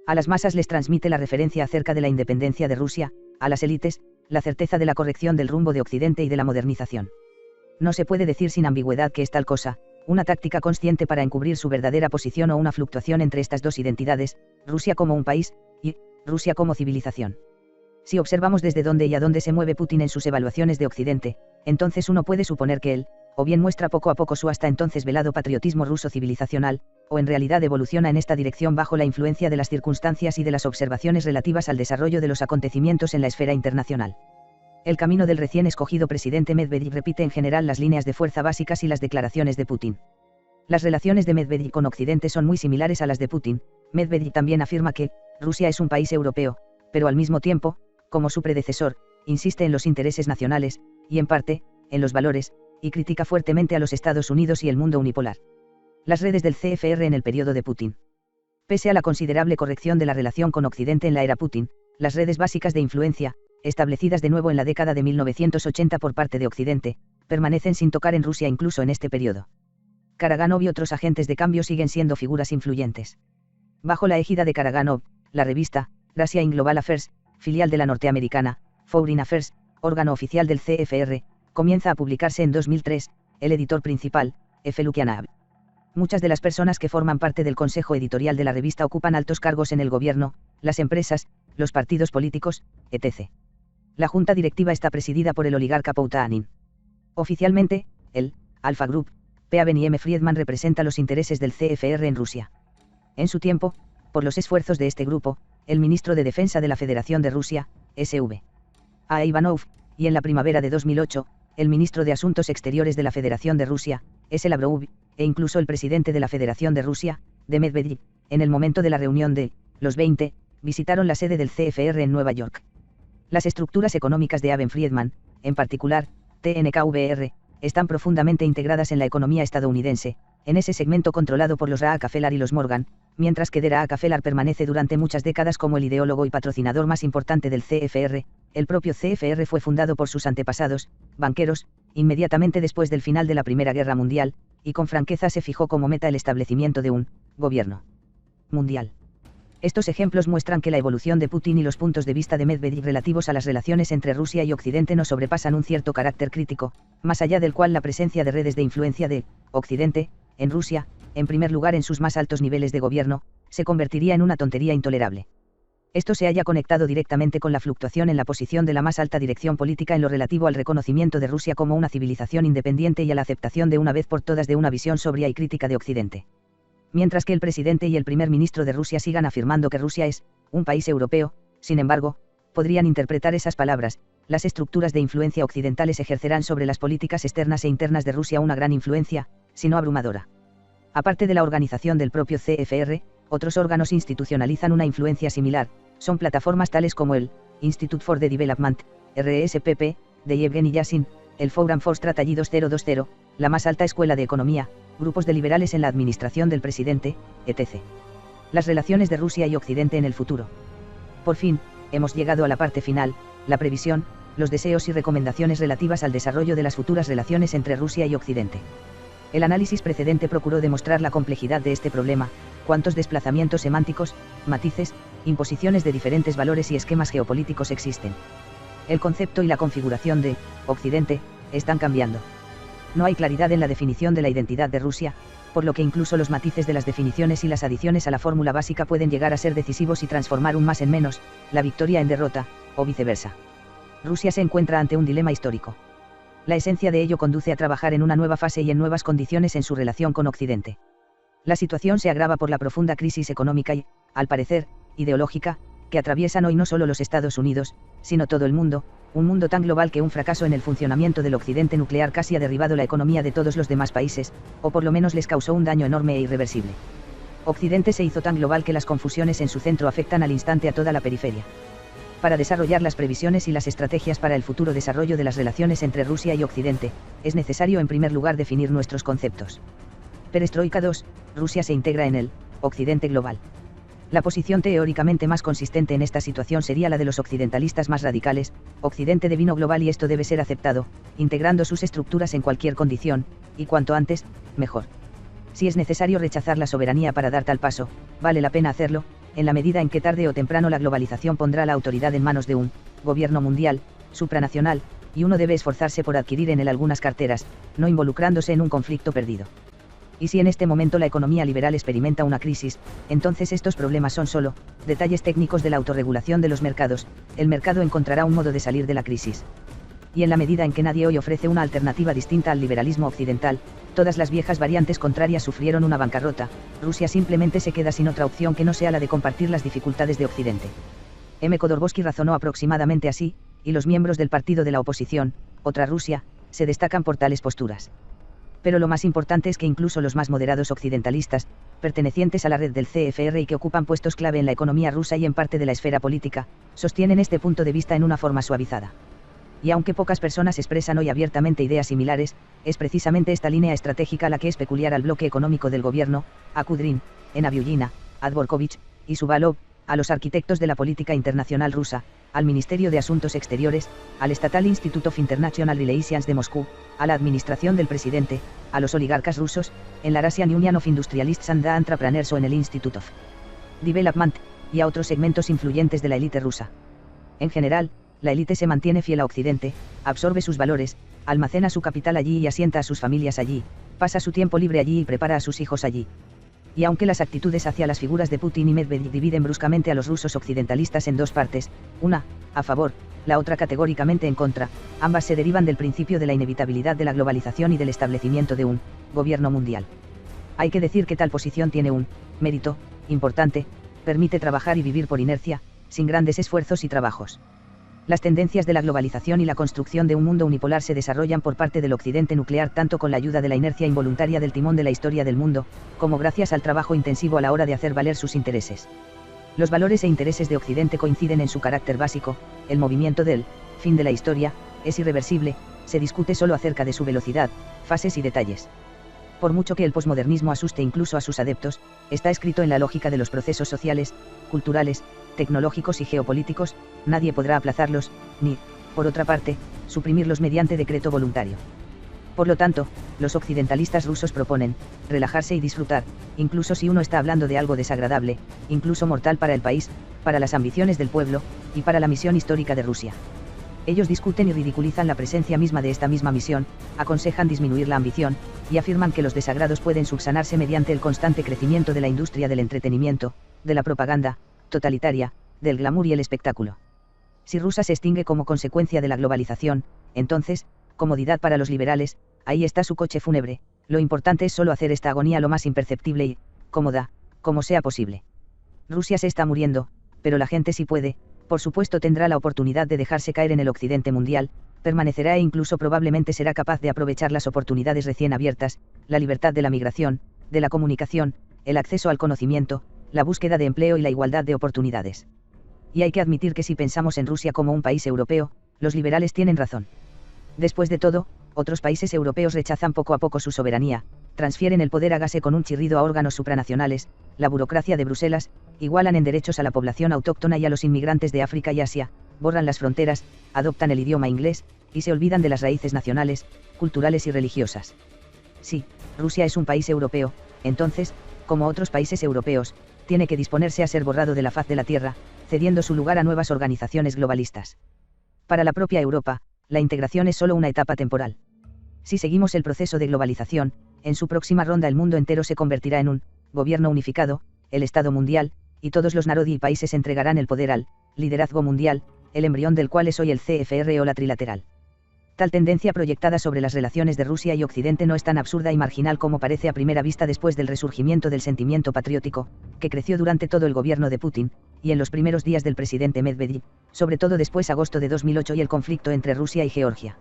A las masas les transmite la referencia acerca de la independencia de Rusia, a las élites, la certeza de la corrección del rumbo de Occidente y de la modernización. No se puede decir sin ambigüedad que es tal cosa, una táctica consciente para encubrir su verdadera posición o una fluctuación entre estas dos identidades, Rusia como un país, y Rusia como civilización. Si observamos desde dónde y a dónde se mueve Putin en sus evaluaciones de Occidente, entonces uno puede suponer que él, o bien muestra poco a poco su hasta entonces velado patriotismo ruso civilizacional, o en realidad evoluciona en esta dirección bajo la influencia de las circunstancias y de las observaciones relativas al desarrollo de los acontecimientos en la esfera internacional. El camino del recién escogido presidente Medvedev repite en general las líneas de fuerza básicas y las declaraciones de Putin. Las relaciones de Medvedev con Occidente son muy similares a las de Putin. Medvedev también afirma que Rusia es un país europeo, pero al mismo tiempo, como su predecesor, insiste en los intereses nacionales, y en parte, en los valores, y critica fuertemente a los Estados Unidos y el mundo unipolar. Las redes del CFR en el periodo de Putin. Pese a la considerable corrección de la relación con Occidente en la era Putin, las redes básicas de influencia, establecidas de nuevo en la década de 1980 por parte de Occidente, permanecen sin tocar en Rusia incluso en este periodo. Karaganov y otros agentes de cambio siguen siendo figuras influyentes. Bajo la égida de Karaganov, la revista, Russia in Global Affairs, filial de la norteamericana, Foreign Affairs, órgano oficial del CFR, comienza a publicarse en 2003, el editor principal, F. Lukianov. Muchas de las personas que forman parte del consejo editorial de la revista ocupan altos cargos en el gobierno, las empresas, los partidos políticos, etc. La junta directiva está presidida por el oligarca Poutanin. Oficialmente, el Alpha Group, P. y M. Friedman representa los intereses del CFR en Rusia. En su tiempo, por los esfuerzos de este grupo, el ministro de Defensa de la Federación de Rusia, S.V.A. Ivanov, y en la primavera de 2008, el ministro de Asuntos Exteriores de la Federación de Rusia, S. Lavrov, e incluso el presidente de la Federación de Rusia, de Medvedev, en el momento de la reunión de los 20, visitaron la sede del CFR en Nueva York. Las estructuras económicas de Aben Friedman, en particular, TNKVR, están profundamente integradas en la economía estadounidense, en ese segmento controlado por los Rockefeller y los Morgan, mientras que de Rockefeller permanece durante muchas décadas como el ideólogo y patrocinador más importante del CFR. El propio CFR fue fundado por sus antepasados, banqueros, inmediatamente después del final de la Primera Guerra Mundial, y con franqueza se fijó como meta el establecimiento de un gobierno mundial. Estos ejemplos muestran que la evolución de Putin y los puntos de vista de Medvedev relativos a las relaciones entre Rusia y Occidente no sobrepasan un cierto carácter crítico, más allá del cual la presencia de redes de influencia de Occidente, en Rusia, en primer lugar en sus más altos niveles de gobierno, se convertiría en una tontería intolerable. Esto se haya conectado directamente con la fluctuación en la posición de la más alta dirección política en lo relativo al reconocimiento de Rusia como una civilización independiente y a la aceptación de una vez por todas de una visión sobria y crítica de Occidente. Mientras que el presidente y el primer ministro de Rusia sigan afirmando que Rusia es un país europeo, sin embargo, podrían interpretar esas palabras: las estructuras de influencia occidentales ejercerán sobre las políticas externas e internas de Rusia una gran influencia, si no abrumadora. Aparte de la organización del propio CFR, otros órganos institucionalizan una influencia similar, son plataformas tales como el Institute for the Development, RSPP, de Yevgeny Yassin, el Forum for Strategy 2020, la más alta escuela de economía, grupos de liberales en la administración del presidente, etc. Las relaciones de Rusia y Occidente en el futuro. Por fin, hemos llegado a la parte final, la previsión, los deseos y recomendaciones relativas al desarrollo de las futuras relaciones entre Rusia y Occidente. El análisis precedente procuró demostrar la complejidad de este problema, cuántos desplazamientos semánticos, matices, imposiciones de diferentes valores y esquemas geopolíticos existen. El concepto y la configuración de Occidente están cambiando. No hay claridad en la definición de la identidad de Rusia, por lo que incluso los matices de las definiciones y las adiciones a la fórmula básica pueden llegar a ser decisivos y transformar un más en menos, la victoria en derrota, o viceversa. Rusia se encuentra ante un dilema histórico. La esencia de ello conduce a trabajar en una nueva fase y en nuevas condiciones en su relación con Occidente. La situación se agrava por la profunda crisis económica y, al parecer, ideológica, que atraviesan hoy no solo los Estados Unidos, sino todo el mundo, un mundo tan global que un fracaso en el funcionamiento del Occidente nuclear casi ha derribado la economía de todos los demás países, o por lo menos les causó un daño enorme e irreversible. Occidente se hizo tan global que las confusiones en su centro afectan al instante a toda la periferia. Para desarrollar las previsiones y las estrategias para el futuro desarrollo de las relaciones entre Rusia y Occidente, es necesario en primer lugar definir nuestros conceptos. Perestroika 2, Rusia se integra en el Occidente global. La posición teóricamente más consistente en esta situación sería la de los occidentalistas más radicales: Occidente devino global y esto debe ser aceptado, integrando sus estructuras en cualquier condición, y cuanto antes, mejor. Si es necesario rechazar la soberanía para dar tal paso, vale la pena hacerlo, en la medida en que tarde o temprano la globalización pondrá la autoridad en manos de un gobierno mundial, supranacional, y uno debe esforzarse por adquirir en él algunas carteras, no involucrándose en un conflicto perdido. Y si en este momento la economía liberal experimenta una crisis, entonces estos problemas son solo detalles técnicos de la autorregulación de los mercados. El mercado encontrará un modo de salir de la crisis. Y en la medida en que nadie hoy ofrece una alternativa distinta al liberalismo occidental, todas las viejas variantes contrarias sufrieron una bancarrota. Rusia simplemente se queda sin otra opción que no sea la de compartir las dificultades de Occidente. M. Khodorkovsky razonó aproximadamente así, y los miembros del partido de la oposición, Otra Rusia, se destacan por tales posturas. Pero lo más importante es que incluso los más moderados occidentalistas, pertenecientes a la red del CFR y que ocupan puestos clave en la economía rusa y en parte de la esfera política, sostienen este punto de vista en una forma suavizada. Y aunque pocas personas expresan hoy abiertamente ideas similares, es precisamente esta línea estratégica la que es peculiar al bloque económico del gobierno, a Kudrin, Enavyushina, a Dvorkovich, y Suvalov, a los arquitectos de la política internacional rusa, al Ministerio de Asuntos Exteriores, al Estatal Institute of International Relations de Moscú, a la administración del presidente, a los oligarcas rusos, en la Russian Union of Industrialists and Entrepreneurs o en el Institute of Development, y a otros segmentos influyentes de la élite rusa. En general, la élite se mantiene fiel a Occidente, absorbe sus valores, almacena su capital allí y asienta a sus familias allí, pasa su tiempo libre allí y prepara a sus hijos allí. Y aunque las actitudes hacia las figuras de Putin y Medvedev dividen bruscamente a los rusos occidentalistas en dos partes, una, a favor, la otra categóricamente en contra, ambas se derivan del principio de la inevitabilidad de la globalización y del establecimiento de un gobierno mundial. Hay que decir que tal posición tiene un mérito importante, permite trabajar y vivir por inercia, sin grandes esfuerzos y trabajos. Las tendencias de la globalización y la construcción de un mundo unipolar se desarrollan por parte del occidente nuclear tanto con la ayuda de la inercia involuntaria del timón de la historia del mundo, como gracias al trabajo intensivo a la hora de hacer valer sus intereses. Los valores e intereses de Occidente coinciden en su carácter básico, el movimiento del fin de la historia es irreversible, se discute solo acerca de su velocidad, fases y detalles. Por mucho que el posmodernismo asuste incluso a sus adeptos, está escrito en la lógica de los procesos sociales, culturales, tecnológicos y geopolíticos, nadie podrá aplazarlos, ni, por otra parte, suprimirlos mediante decreto voluntario. Por lo tanto, los occidentalistas rusos proponen relajarse y disfrutar, incluso si uno está hablando de algo desagradable, incluso mortal para el país, para las ambiciones del pueblo, y para la misión histórica de Rusia. Ellos discuten y ridiculizan la presencia misma de esta misma misión, aconsejan disminuir la ambición, y afirman que los desagrados pueden subsanarse mediante el constante crecimiento de la industria del entretenimiento, de la propaganda totalitaria, del glamour y el espectáculo. Si Rusia se extingue como consecuencia de la globalización, entonces, comodidad para los liberales, ahí está su coche fúnebre, lo importante es solo hacer esta agonía lo más imperceptible y cómoda, como sea posible. Rusia se está muriendo, pero la gente si puede, por supuesto tendrá la oportunidad de dejarse caer en el occidente mundial, permanecerá e incluso probablemente será capaz de aprovechar las oportunidades recién abiertas, la libertad de la migración, de la comunicación, el acceso al conocimiento, la búsqueda de empleo y la igualdad de oportunidades. Y hay que admitir que si pensamos en Rusia como un país europeo, los liberales tienen razón. Después de todo, otros países europeos rechazan poco a poco su soberanía, transfieren el poder hágase con un chirrido a órganos supranacionales, la burocracia de Bruselas, igualan en derechos a la población autóctona y a los inmigrantes de África y Asia, borran las fronteras, adoptan el idioma inglés, y se olvidan de las raíces nacionales, culturales y religiosas. Sí, Rusia es un país europeo, entonces, como otros países europeos, tiene que disponerse a ser borrado de la faz de la tierra, cediendo su lugar a nuevas organizaciones globalistas. Para la propia Europa, la integración es solo una etapa temporal. Si seguimos el proceso de globalización, en su próxima ronda el mundo entero se convertirá en un gobierno unificado, el Estado mundial, y todos los narodi y países entregarán el poder al liderazgo mundial, el embrión del cual es hoy el CFR o la trilateral. Tal tendencia proyectada sobre las relaciones de Rusia y Occidente no es tan absurda y marginal como parece a primera vista después del resurgimiento del sentimiento patriótico, que creció durante todo el gobierno de Putin, y en los primeros días del presidente Medvedev, sobre todo después de agosto de 2008 y el conflicto entre Rusia y Georgia.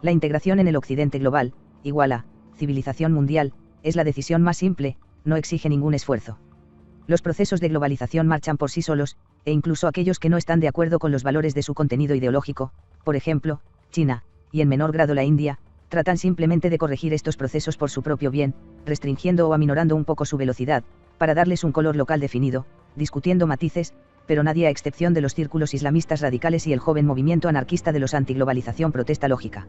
La integración en el Occidente global, igual a civilización mundial, es la decisión más simple, no exige ningún esfuerzo. Los procesos de globalización marchan por sí solos, e incluso aquellos que no están de acuerdo con los valores de su contenido ideológico, por ejemplo, China, y en menor grado la India, tratan simplemente de corregir estos procesos por su propio bien, restringiendo o aminorando un poco su velocidad, para darles un color local definido, discutiendo matices, pero nadie a excepción de los círculos islamistas radicales y el joven movimiento anarquista de los antiglobalización protesta lógica.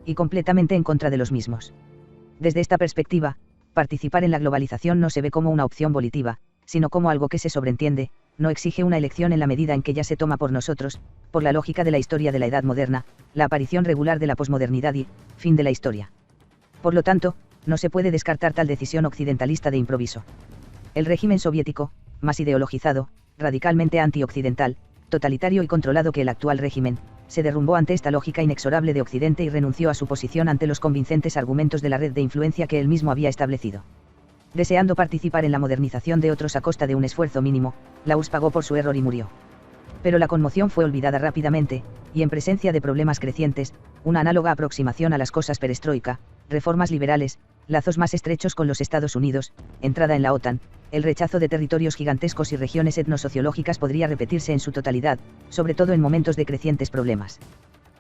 Y completamente en contra de los mismos. Desde esta perspectiva, participar en la globalización no se ve como una opción volitiva, sino como algo que se sobreentiende, no exige una elección en la medida en que ya se toma por nosotros, por la lógica de la historia de la Edad Moderna, la aparición regular de la posmodernidad y fin de la historia. Por lo tanto, no se puede descartar tal decisión occidentalista de improviso. El régimen soviético, más ideologizado, radicalmente anti-occidental, totalitario y controlado que el actual régimen, se derrumbó ante esta lógica inexorable de Occidente y renunció a su posición ante los convincentes argumentos de la red de influencia que él mismo había establecido. Deseando participar en la modernización de otros a costa de un esfuerzo mínimo, la URSS pagó por su error y murió. Pero la conmoción fue olvidada rápidamente, y en presencia de problemas crecientes, una análoga aproximación a las cosas perestroika, reformas liberales, lazos más estrechos con los Estados Unidos, entrada en la OTAN, el rechazo de territorios gigantescos y regiones etnosociológicas podría repetirse en su totalidad, sobre todo en momentos de crecientes problemas.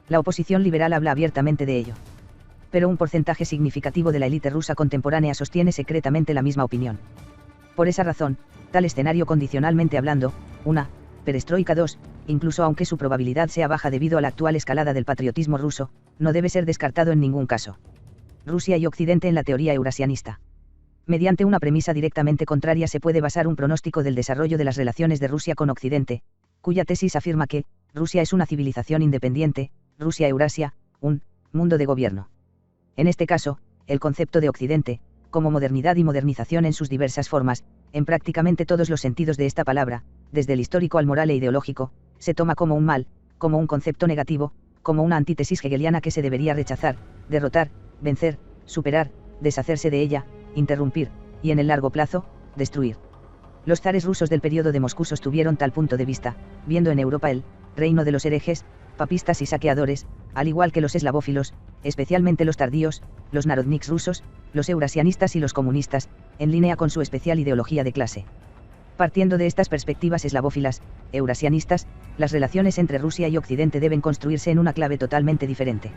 La oposición liberal habla abiertamente de ello. Pero un porcentaje significativo de la élite rusa contemporánea sostiene secretamente la misma opinión. Por esa razón, tal escenario condicionalmente hablando, una perestroika 2, incluso aunque su probabilidad sea baja debido a la actual escalada del patriotismo ruso, no debe ser descartado en ningún caso. Rusia y Occidente en la teoría eurasianista. Mediante una premisa directamente contraria se puede basar un pronóstico del desarrollo de las relaciones de Rusia con Occidente, cuya tesis afirma que Rusia es una civilización independiente, Rusia-Eurasia, un mundo de gobierno. En este caso, el concepto de Occidente, como modernidad y modernización en sus diversas formas, en prácticamente todos los sentidos de esta palabra, desde el histórico al moral e ideológico, se toma como un mal, como un concepto negativo, como una antítesis hegeliana que se debería rechazar, derrotar, vencer, superar, deshacerse de ella, interrumpir, y en el largo plazo, destruir. Los zares rusos del periodo de Moscú sostuvieron tal punto de vista, viendo en Europa el reino de los herejes, papistas y saqueadores, al igual que los eslavófilos, especialmente los tardíos, los narodniks rusos, los eurasianistas y los comunistas, en línea con su especial ideología de clase. Partiendo de estas perspectivas eslavófilas, eurasianistas, las relaciones entre Rusia y Occidente deben construirse en una clave totalmente diferente.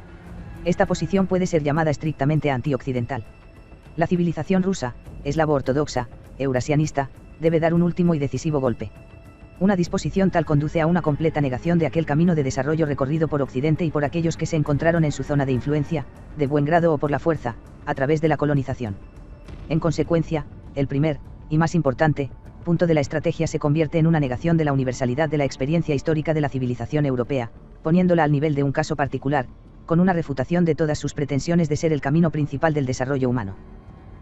Esta posición puede ser llamada estrictamente antioccidental. La civilización rusa, eslavo-ortodoxa, eurasianista, debe dar un último y decisivo golpe. Una disposición tal conduce a una completa negación de aquel camino de desarrollo recorrido por Occidente y por aquellos que se encontraron en su zona de influencia, de buen grado o por la fuerza, a través de la colonización. En consecuencia, el primer, y más importante, punto de la estrategia se convierte en una negación de la universalidad de la experiencia histórica de la civilización europea, poniéndola al nivel de un caso particular, con una refutación de todas sus pretensiones de ser el camino principal del desarrollo humano.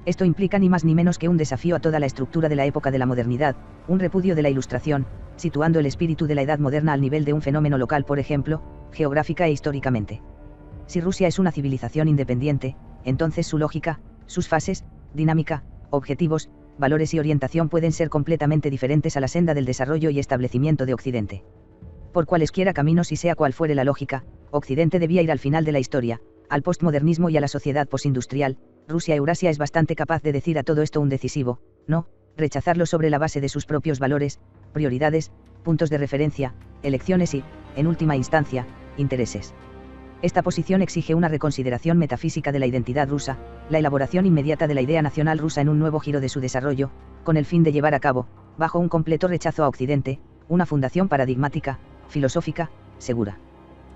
Esto implica ni más ni menos que un desafío a toda la estructura de la época de la modernidad, un repudio de la Ilustración, situando el espíritu de la Edad Moderna al nivel de un fenómeno local, por ejemplo, geográfica e históricamente. Si Rusia es una civilización independiente, entonces su lógica, sus fases, dinámica, objetivos, valores y orientación pueden ser completamente diferentes a la senda del desarrollo y establecimiento de Occidente. Por cualesquiera caminos y sea cual fuere la lógica, Occidente debía ir al final de la historia, al postmodernismo y a la sociedad postindustrial. Rusia-Eurasia es bastante capaz de decir a todo esto un decisivo, no, rechazarlo sobre la base de sus propios valores, prioridades, puntos de referencia, elecciones y, en última instancia, intereses. Esta posición exige una reconsideración metafísica de la identidad rusa, la elaboración inmediata de la idea nacional rusa en un nuevo giro de su desarrollo, con el fin de llevar a cabo, bajo un completo rechazo a Occidente, una fundación paradigmática, filosófica, segura.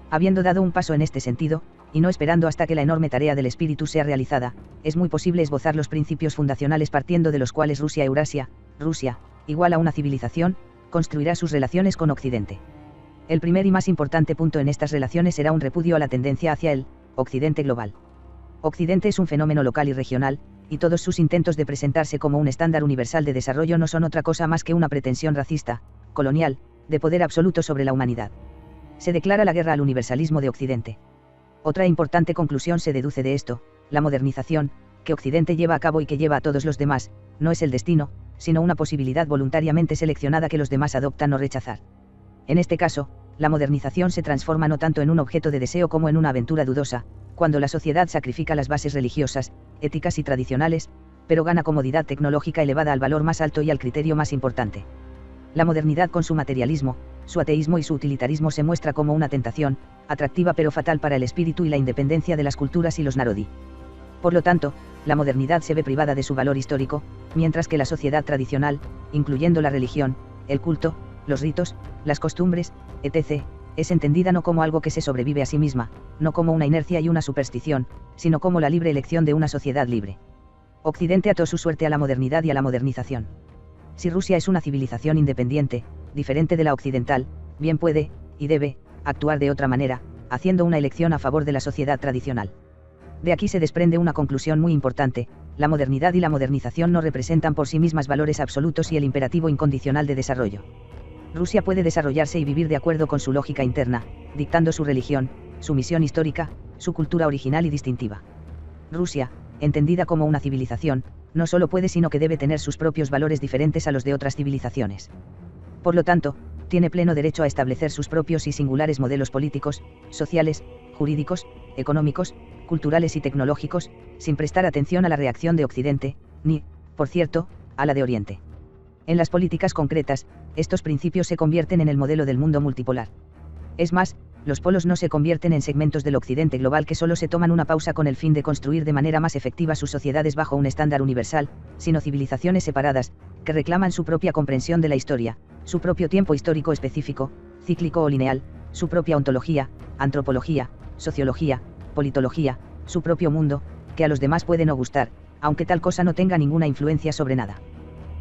Habiendo dado un paso en este sentido, y no esperando hasta que la enorme tarea del espíritu sea realizada, es muy posible esbozar los principios fundacionales partiendo de los cuales Rusia-Eurasia, Rusia, igual a una civilización, construirá sus relaciones con Occidente. El primer y más importante punto en estas relaciones será un repudio a la tendencia hacia el Occidente global. Occidente es un fenómeno local y regional, y todos sus intentos de presentarse como un estándar universal de desarrollo no son otra cosa más que una pretensión racista, colonial, de poder absoluto sobre la humanidad. Se declara la guerra al universalismo de Occidente. Otra importante conclusión se deduce de esto: la modernización, que Occidente lleva a cabo y que lleva a todos los demás, no es el destino, sino una posibilidad voluntariamente seleccionada que los demás adoptan o rechazar. En este caso, la modernización se transforma no tanto en un objeto de deseo como en una aventura dudosa, cuando la sociedad sacrifica las bases religiosas, éticas y tradicionales, pero gana comodidad tecnológica elevada al valor más alto y al criterio más importante. La modernidad con su materialismo, su ateísmo y su utilitarismo se muestra como una tentación, atractiva pero fatal para el espíritu y la independencia de las culturas y los narodi. Por lo tanto, la modernidad se ve privada de su valor histórico, mientras que la sociedad tradicional, incluyendo la religión, el culto, los ritos, las costumbres, etc., es entendida no como algo que se sobrevive a sí misma, no como una inercia y una superstición, sino como la libre elección de una sociedad libre. Occidente ató su suerte a la modernidad y a la modernización. Si Rusia es una civilización independiente, diferente de la occidental, bien puede, y debe, actuar de otra manera, haciendo una elección a favor de la sociedad tradicional. De aquí se desprende una conclusión muy importante: la modernidad y la modernización no representan por sí mismas valores absolutos y el imperativo incondicional de desarrollo. Rusia puede desarrollarse y vivir de acuerdo con su lógica interna, dictando su religión, su misión histórica, su cultura original y distintiva. Rusia, entendida como una civilización, no solo puede sino que debe tener sus propios valores diferentes a los de otras civilizaciones. Por lo tanto, tiene pleno derecho a establecer sus propios y singulares modelos políticos, sociales, jurídicos, económicos, culturales y tecnológicos, sin prestar atención a la reacción de Occidente, ni, por cierto, a la de Oriente. En las políticas concretas, estos principios se convierten en el modelo del mundo multipolar. Es más, los polos no se convierten en segmentos del Occidente global que solo se toman una pausa con el fin de construir de manera más efectiva sus sociedades bajo un estándar universal, sino civilizaciones separadas, que reclaman su propia comprensión de la historia, su propio tiempo histórico específico, cíclico o lineal, su propia ontología, antropología, sociología, politología, su propio mundo, que a los demás puede no gustar, aunque tal cosa no tenga ninguna influencia sobre nada.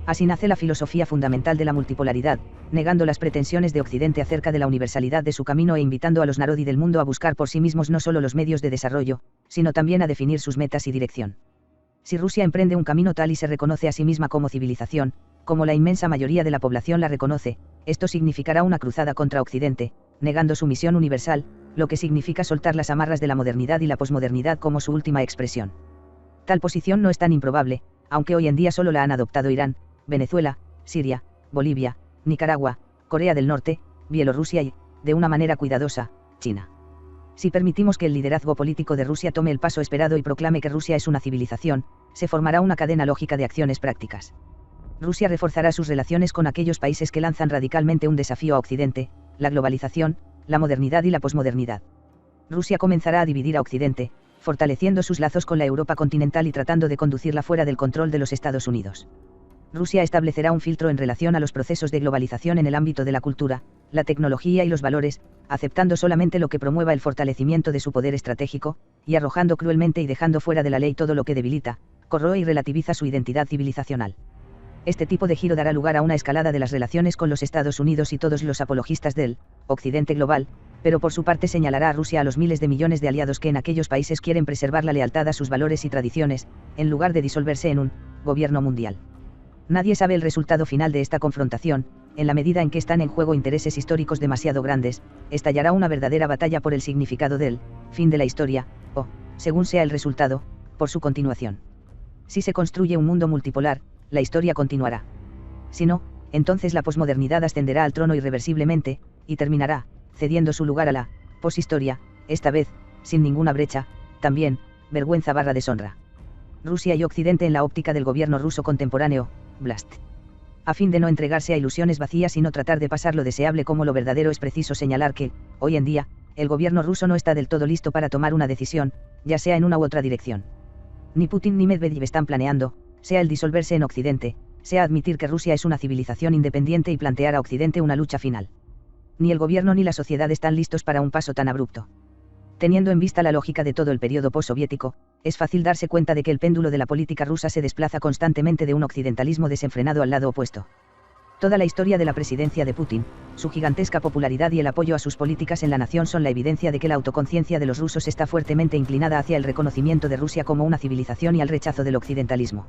Así nace la filosofía fundamental de la multipolaridad, negando las pretensiones de Occidente acerca de la universalidad de su camino e invitando a los narodi del mundo a buscar por sí mismos no solo los medios de desarrollo, sino también a definir sus metas y dirección. Si Rusia emprende un camino tal y se reconoce a sí misma como civilización, como la inmensa mayoría de la población la reconoce, esto significará una cruzada contra Occidente, negando su misión universal, lo que significa soltar las amarras de la modernidad y la posmodernidad como su última expresión. Tal posición no es tan improbable, aunque hoy en día solo la han adoptado Irán, Venezuela, Siria, Bolivia, Nicaragua, Corea del Norte, Bielorrusia y, de una manera cuidadosa, China. Si permitimos que el liderazgo político de Rusia tome el paso esperado y proclame que Rusia es una civilización, se formará una cadena lógica de acciones prácticas. Rusia reforzará sus relaciones con aquellos países que lanzan radicalmente un desafío a Occidente, la globalización, la modernidad y la posmodernidad. Rusia comenzará a dividir a Occidente, fortaleciendo sus lazos con la Europa continental y tratando de conducirla fuera del control de los Estados Unidos. Rusia establecerá un filtro en relación a los procesos de globalización en el ámbito de la cultura, la tecnología y los valores, aceptando solamente lo que promueva el fortalecimiento de su poder estratégico, y arrojando cruelmente y dejando fuera de la ley todo lo que debilita, corroe y relativiza su identidad civilizacional. Este tipo de giro dará lugar a una escalada de las relaciones con los Estados Unidos y todos los apologistas del Occidente global, pero por su parte señalará a Rusia a los miles de millones de aliados que en aquellos países quieren preservar la lealtad a sus valores y tradiciones, en lugar de disolverse en un gobierno mundial. Nadie sabe el resultado final de esta confrontación, en la medida en que están en juego intereses históricos demasiado grandes, estallará una verdadera batalla por el significado del fin de la historia, o, según sea el resultado, por su continuación. Si se construye un mundo multipolar, la historia continuará. Si no, entonces la posmodernidad ascenderá al trono irreversiblemente, y terminará, cediendo su lugar a la poshistoria, esta vez, sin ninguna brecha, también, vergüenza/deshonra. Rusia y Occidente en la óptica del gobierno ruso contemporáneo, Blast. A fin de no entregarse a ilusiones vacías y no tratar de pasar lo deseable como lo verdadero, es preciso señalar que, hoy en día, el gobierno ruso no está del todo listo para tomar una decisión, ya sea en una u otra dirección. Ni Putin ni Medvedev están planeando, sea el disolverse en Occidente, sea admitir que Rusia es una civilización independiente y plantear a Occidente una lucha final. Ni el gobierno ni la sociedad están listos para un paso tan abrupto. Teniendo en vista la lógica de todo el periodo postsoviético, es fácil darse cuenta de que el péndulo de la política rusa se desplaza constantemente de un occidentalismo desenfrenado al lado opuesto. Toda la historia de la presidencia de Putin, su gigantesca popularidad y el apoyo a sus políticas en la nación son la evidencia de que la autoconciencia de los rusos está fuertemente inclinada hacia el reconocimiento de Rusia como una civilización y al rechazo del occidentalismo.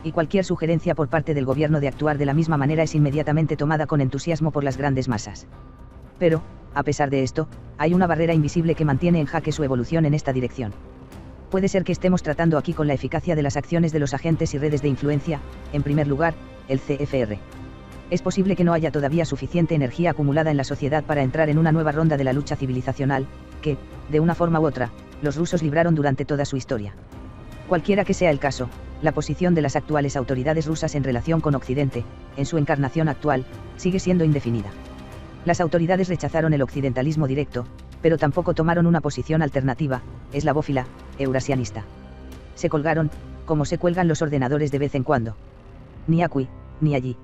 Y cualquier sugerencia por parte del gobierno de actuar de la misma manera es inmediatamente tomada con entusiasmo por las grandes masas. Pero, a pesar de esto, hay una barrera invisible que mantiene en jaque su evolución en esta dirección. Puede ser que estemos tratando aquí con la eficacia de las acciones de los agentes y redes de influencia, en primer lugar, el CFR. Es posible que no haya todavía suficiente energía acumulada en la sociedad para entrar en una nueva ronda de la lucha civilizacional, que, de una forma u otra, los rusos libraron durante toda su historia. Cualquiera que sea el caso, la posición de las actuales autoridades rusas en relación con Occidente, en su encarnación actual, sigue siendo indefinida. Las autoridades rechazaron el occidentalismo directo, pero tampoco tomaron una posición alternativa, eslavófila, eurasianista. Se colgaron, como se cuelgan los ordenadores de vez en cuando. Ni aquí, ni allí.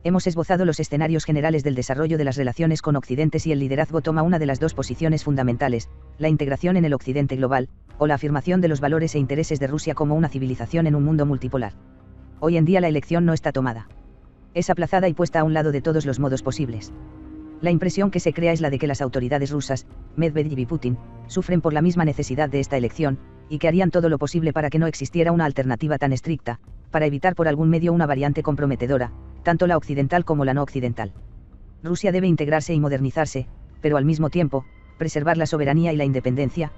Hemos esbozado los escenarios generales del desarrollo de las relaciones con Occidente si el liderazgo toma una de las dos posiciones fundamentales, la integración en el Occidente global, o la afirmación de los valores e intereses de Rusia como una civilización en un mundo multipolar. Hoy en día la elección no está tomada. Es aplazada y puesta a un lado de todos los modos posibles. La impresión que se crea es la de que las autoridades rusas, Medvedev y Putin, sufren por la misma necesidad de esta elección, y que harían todo lo posible para que no existiera una alternativa tan estricta, para evitar por algún medio una variante comprometedora, tanto la occidental como la no occidental. Rusia debe integrarse y modernizarse, pero al mismo tiempo, preservar la soberanía y la independencia,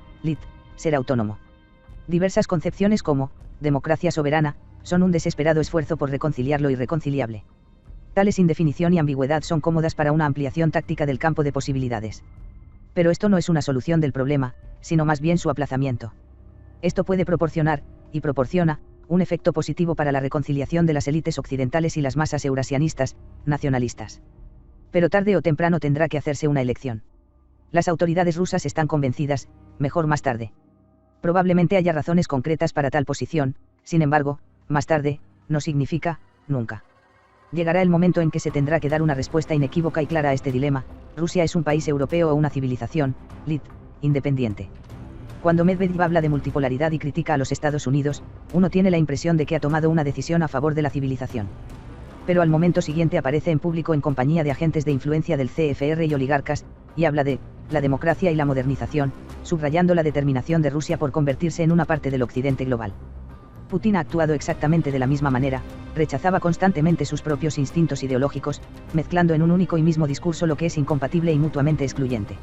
ser autónomo. Diversas concepciones como democracia soberana son un desesperado esfuerzo por reconciliar lo irreconciliable. Tales indefinición y ambigüedad son cómodas para una ampliación táctica del campo de posibilidades. Pero esto no es una solución del problema, sino más bien su aplazamiento. Esto puede proporcionar, y proporciona, un efecto positivo para la reconciliación de las élites occidentales y las masas eurasianistas, nacionalistas. Pero tarde o temprano tendrá que hacerse una elección. Las autoridades rusas están convencidas, mejor más tarde. Probablemente haya razones concretas para tal posición, sin embargo, más tarde, no significa, nunca. Llegará el momento en que se tendrá que dar una respuesta inequívoca y clara a este dilema: Rusia es un país europeo o una civilización, independiente. Cuando Medvedev habla de multipolaridad y critica a los Estados Unidos, uno tiene la impresión de que ha tomado una decisión a favor de la civilización. Pero al momento siguiente aparece en público en compañía de agentes de influencia del CFR y oligarcas, y habla de la democracia y la modernización, subrayando la determinación de Rusia por convertirse en una parte del Occidente global. Putin ha actuado exactamente de la misma manera, rechazaba constantemente sus propios instintos ideológicos, mezclando en un único y mismo discurso lo que es incompatible y mutuamente excluyente.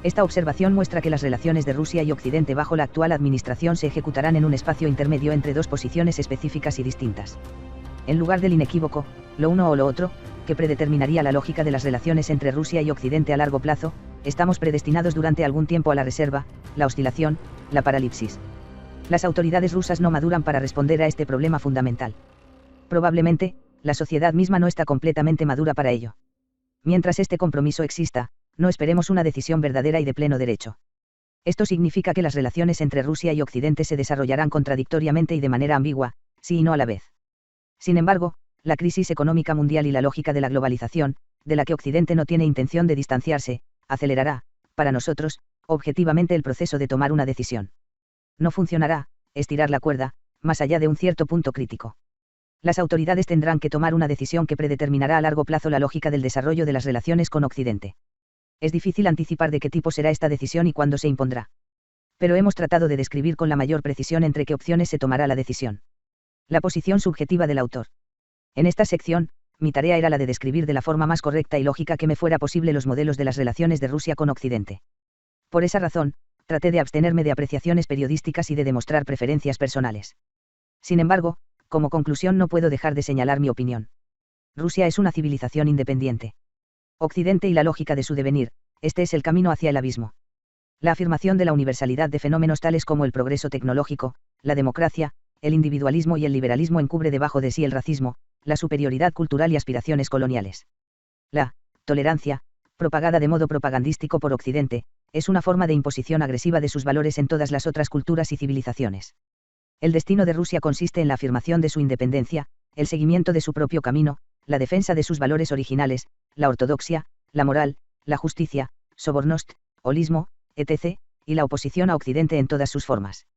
Esta observación muestra que las relaciones de Rusia y Occidente bajo la actual administración se ejecutarán en un espacio intermedio entre dos posiciones específicas y distintas. En lugar del inequívoco, lo uno o lo otro, que predeterminaría la lógica de las relaciones entre Rusia y Occidente a largo plazo, estamos predestinados durante algún tiempo a la reserva, la oscilación, la paralipsis. Las autoridades rusas no maduran para responder a este problema fundamental. Probablemente, la sociedad misma no está completamente madura para ello. Mientras este compromiso exista, no esperemos una decisión verdadera y de pleno derecho. Esto significa que las relaciones entre Rusia y Occidente se desarrollarán contradictoriamente y de manera ambigua, sí y no a la vez. Sin embargo, la crisis económica mundial y la lógica de la globalización, de la que Occidente no tiene intención de distanciarse, acelerará, para nosotros, objetivamente el proceso de tomar una decisión. No funcionará, estirar la cuerda, más allá de un cierto punto crítico. Las autoridades tendrán que tomar una decisión que predeterminará a largo plazo la lógica del desarrollo de las relaciones con Occidente. Es difícil anticipar de qué tipo será esta decisión y cuándo se impondrá. Pero hemos tratado de describir con la mayor precisión entre qué opciones se tomará la decisión. La posición subjetiva del autor. En esta sección, mi tarea era la de describir de la forma más correcta y lógica que me fuera posible los modelos de las relaciones de Rusia con Occidente. Por esa razón, traté de abstenerme de apreciaciones periodísticas y de demostrar preferencias personales. Sin embargo, como conclusión no puedo dejar de señalar mi opinión. Rusia es una civilización independiente. Occidente y la lógica de su devenir, este es el camino hacia el abismo. La afirmación de la universalidad de fenómenos tales como el progreso tecnológico, la democracia, el individualismo y el liberalismo encubre debajo de sí el racismo, la superioridad cultural y aspiraciones coloniales. La tolerancia, propagada de modo propagandístico por Occidente, es una forma de imposición agresiva de sus valores en todas las otras culturas y civilizaciones. El destino de Rusia consiste en la afirmación de su independencia, el seguimiento de su propio camino, la defensa de sus valores originales, la ortodoxia, la moral, la justicia, sobornost, holismo, etc., y la oposición a Occidente en todas sus formas.